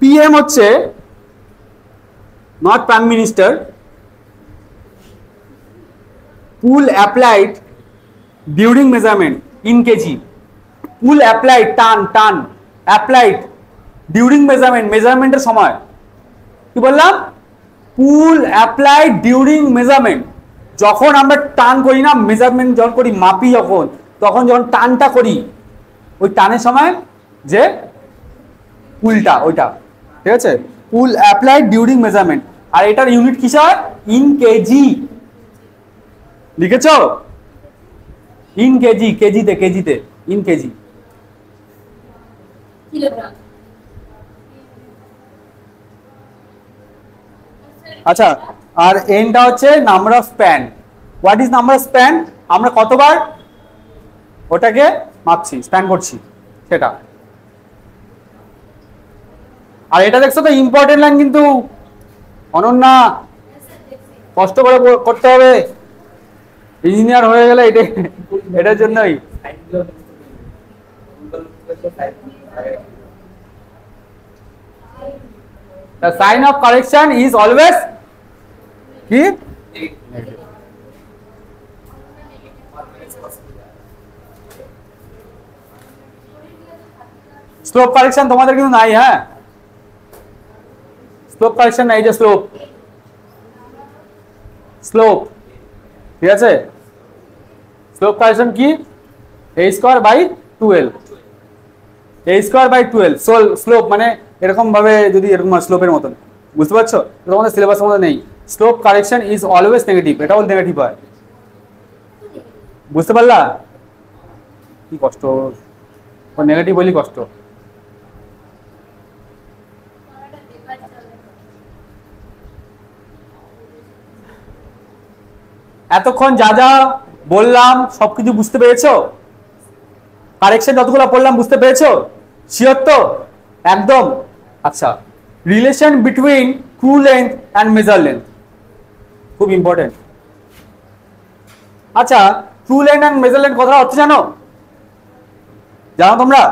পিএম হচ্ছে not prime minister, pool applied during measurement in KG. Pool applied টান অ্যাপ্লাইড ডিউরিং মেজারমেন্টের সময়, কি বললাম? পুল অ্যাপ্লাইড ডিউরিং মেজারমেন্ট, যখন আমরা টান করি না, মেজারমেন্ট যখন করি মাপি তখন যখন টানটা করি ওই টানের সময় যে পুলটা ওইটা। ঠিক আছে, পুল অ্যাপ্লাইড ডিউরিং মেজারমেন্ট, আর এটার ইউনিট কিস হয়? In KG. লিখেছ? ইন কেজি, কেজিতে ইন কেজি। কিলোগ্রাম। আচ্ছা, আর এনটা হচ্ছে number of span. What is number of span? আমরা কতবার ওটাকে মাপছি, স্প্যান করছি সেটা। আর এটা দেখছো তো ইম্পর্টেন্ট লাইন কিন্তু অনন্যা, কষ্ট করে করতে হবে, ইঞ্জিনিয়ার হয়ে গেলে এটার জন্যই। The sign of correction is always কি? স্লোপ কারেকশন তোমাদের কিন্তু নাই। হ্যাঁ, স্লোপ কারেকশন নাই, যে স্লোপ ঠিক আছে। স্লোপ কারেকশন কি? a square by 12, a square by 12 slope, মানে এরকম ভাবে যদি এরকম স্লোপের মতন, বুঝতে পারছো? তোমাদের সিলেবাসের মধ্যে নেই। Slope correction is always negative, এটাও নেগেটিভ হয়, বুঝতে পারলা? কি কষ্ট, নেগেটিভ বলি কষ্ট। এতক্ষণ যা যা বললাম সবকিছু বুঝতে পেরেছো? কারেকশন যতগুলো পড়লাম বুঝতে পেরেছো? শিওর তো? একদম। আচ্ছা, relation between true length and measure length খুব ইম্পর্টেন্ট। আচ্ছা, true length and measure length কথা হচ্ছে জানো? জানো তোমরা?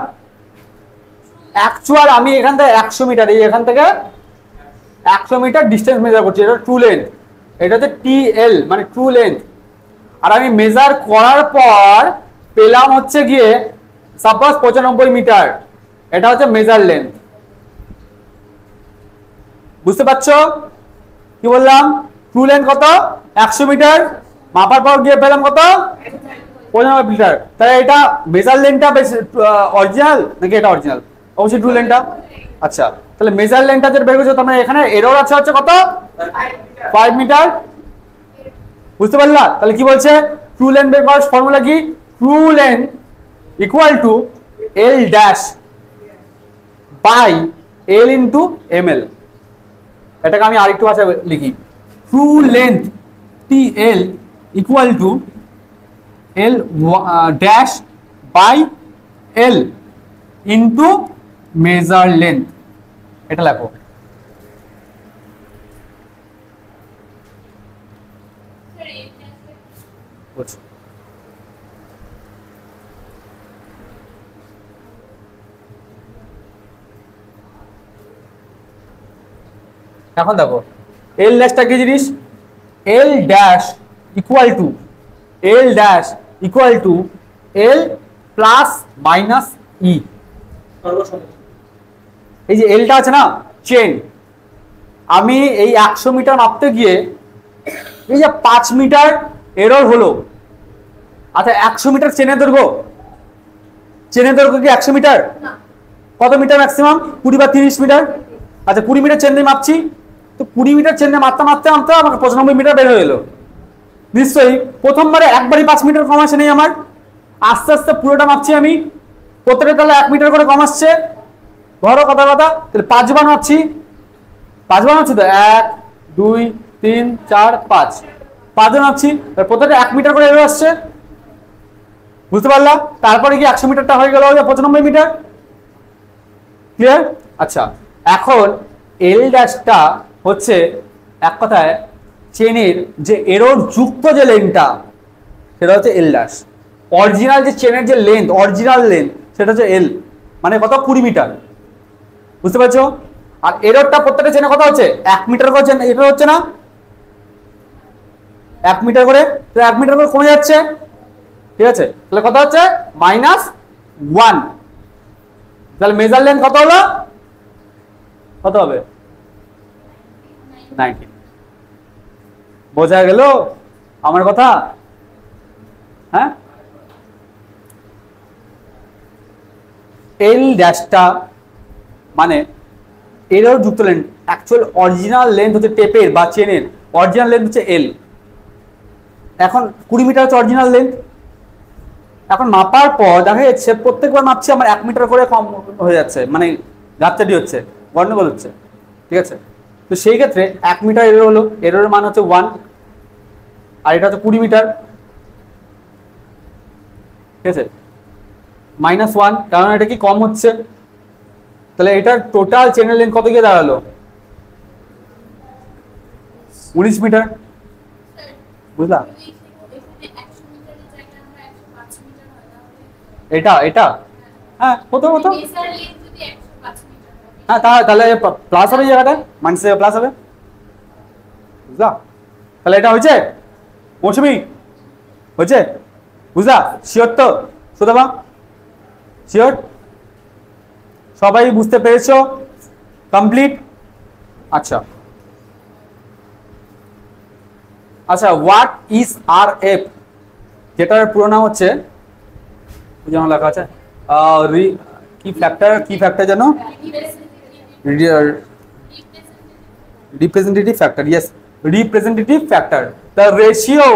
অ্যাকচুয়াল আমি এখান থেকে 100 মিটার, এই এখান থেকে 100 মিটার ডিস্টেন্স মেজার করছি, এটা ট্রু লেন্থ। এটা হচ্ছে টিএল মানে ট্রু লেন্থ। আর আমি মেজার করার পর পেলাম হচ্ছে গিয়ে সাপোজ 95 মিটার, এটা হচ্ছে মেজার লেন্থ। বুঝতে পারছো কি বললাম? ট্রু লেন্থ কত? 100 মিটার, মাপার পর গিয়ে পেলাম কত? 95 মিটার। তাহলে এটা মেজার লেনটা অরিজিনাল নাকি এটা অরিজিনাল? অবশ্যই ট্রু লেনটা। আচ্ছা, তাহলে মেজার লেনটা যেটা বের করছে, তার মানে এখানে এরর আছে হচ্ছে কত? 5 মিটার। বুঝতে পারলা? তাহলে কি বলছে? ট্রু লেন বের করার ফর্মুলা কি? True length equal to L dash by L into M L. এটাকে আমি আরেকটু ভাষায় লিখি, ট্রু লেন্থ টি L equal to L dash by L into measure length. এটা লেখো। বুঝছো? এখন দেখো এল ড্যাশটা কি জিনিস? L dash equal to L dash equal to L plus minus E. এই যে এলটা আছে না, চেন, আমি এই 100 মিটার মাপতে গিয়ে এই যে 5 মিটার এরর হলো। আচ্ছা 100 মিটার চেনের দৈর্ঘ্য, চেনের দৈর্ঘ্য কি 100 মিটার? কত মিটার ম্যাক্সিমাম? 20 বা 30 মিটার। আচ্ছা 20 মিটার চেন দিয়ে মাপছি, তো 20 মিটার চেন দিয়ে মাপতে মাপতে মাপতে আমাকে 95 মিটার বের হয়ে এলো। নিশ্চয়ই প্রথমবারে একবারই 5 মিটার কম আসে নেই আমার, আস্তে আস্তে পুরোটা মাপছি আমি, প্রত্যেকটা তাহলে 1 মিটার করে কম আসছে। ধরো কথা কথা, তাহলে 5 বার মাপছি, 5 বার মাপছি তো 1 2 3 4 5, 5 বার মাপছি, প্রত্যেকটা 1 মিটার করে এরর আসছে। বুঝতে পারলা? তারপরে কি 100 মিটারটা হয়ে গেল 95 মিটার। ক্লিয়ার? আচ্ছা এখন এল ড্যাশটা হচ্ছে এক কথায় চেনের যে এরর যুক্ত যে লেনটা, সেটা হচ্ছে এল ড্যাশ। অরিজিনাল যে চেনের যে লেন্থ, অরিজিনাল লেন্থ, সেটা হচ্ছে এল, মানে কত? 20 মিটার। বুঝতে পারছো? আর এররটা প্রত্যেকটা চেনে কত হচ্ছে? 1 মিটার করে চেন এরর হচ্ছে না? 1 মিটার করে, তো 1 মিটার করে কমে যাচ্ছে। ঠিক আছে, তাহলে কত হচ্ছে? -1। তাহলে মেজার লেন্থ কত হলো? কত হবে? 90। বোঝা গেল আমার কথা? হ্যাঁ, এল ড্যাশটা মানে এরর যুক্ত লেন্থ। অ্যাকচুয়াল অরিজিনাল লেন্থ হচ্ছে টেপের বা চেনের অরিজিনাল লেন্থ হচ্ছে এল। এখন 20 মিটার হচ্ছে অরিজিনাল লেন্থ। এখন মাপার পর দেখা যাচ্ছে প্রত্যেকবার মাপছি আমার 1 মিটার করে কম হয়ে যাচ্ছে, মানে গাছটাটি হচ্ছে, গন্ডগোল হচ্ছে। ঠিক আছে, তো সেই ক্ষেত্রে 1 মিটার এরর হলো, এররের মান হচ্ছে 1, আর এটা হচ্ছে 20 মিটার। ঠিক আছে, -1, কারণ এটা কি কম হচ্ছে। তাহলে এটার টোটাল চেনের লেন্থ কত গিয়ে দাঁড়ালো? 19 মিটার। বুঝলা? এটা এটা হ্যাঁ, হতো হতো। হ্যাঁ, তাহলে প্লাস হবে জায়গাটা, মাইনাস প্লাস হবে। বুঝলা? তাহলে এটা হয়েছে মৌসুমি, হয়েছে? বুঝলা? শিওর তো সুদামা? শিওর? সবাই বুঝতে পেরেছো? কমপ্লিট? আচ্ছা আচ্ছা, হোয়াট ইজ আর এফ, যেটার পুরো নাম হচ্ছে, যেমন লেখা আছে কি ফ্যাক্টর জানো? representative factor. Yes, representative factor, the ratio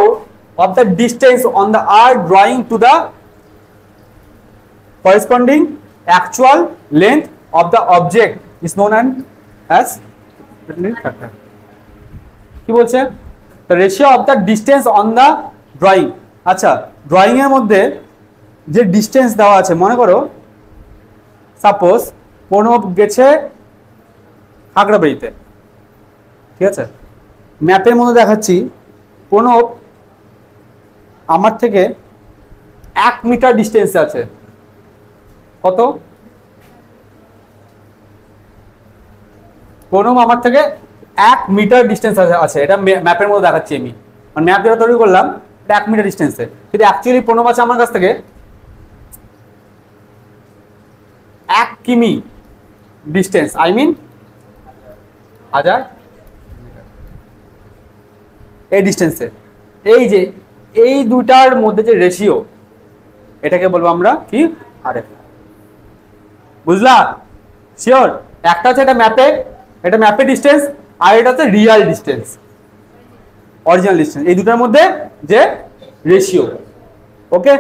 of the distance on the earth drawing to the corresponding actual length of the object is known as representative factor. কি বলছে? the ratio of the distance on the drawing. আচ্ছা, drawing এর মধ্যে যে distance দেওয়া আছে, মনে করো সাপোজ প্রণব গেছে খাগড়াবাড়িতে। ঠিক আছে, ম্যাপের মধ্যে দেখাচ্ছি প্রণব আমার থেকে 1 মিটার ডিস্টেন্সে আছে। কত? প্রণব আমার থেকে 1 মিটার ডিস্টেন্স আছে, এটা ম্যাপের মধ্যে দেখাচ্ছি আমি, মানে ম্যাপ যেটা তৈরি করলাম এটা 1 মিটার ডিস্টেন্সে, কিন্তু অ্যাকচুয়ালি প্রণব আছে আমার কাছ থেকে 1 কিমি ডিস্টেন্স, আই মিন 1000 এই ডিস্টেন্সে। এই যে এই দুটার মধ্যে যে রেশিও, এটাকে বলবো আমরা কি আরএফ। বুঝলা? শিওর? একটা হচ্ছে এটা ম্যাপে ডিস্টেন্স, আর এটা হচ্ছে রিয়াল ডিস্টেন্স, অরিজিনাল ডিস্টেন্স, এই দুটার মধ্যে যে রেশিও। ওকে,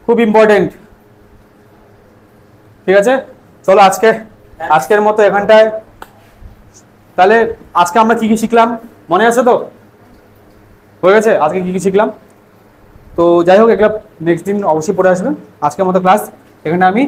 খুব ইম্পর্টেন্ট। ঠিক আছে, চলো আজকের মতো এখানটায়। তাহলে আজকে আমরা কি কি শিখলাম মনে আছে তো? হয়ে গেছে আজকে কি কি শিখলাম? তো যাই হোক, এগুলো নেক্সট দিন অবশ্যই পড়ে আসবে। আজকের মতো ক্লাস এখানে আমি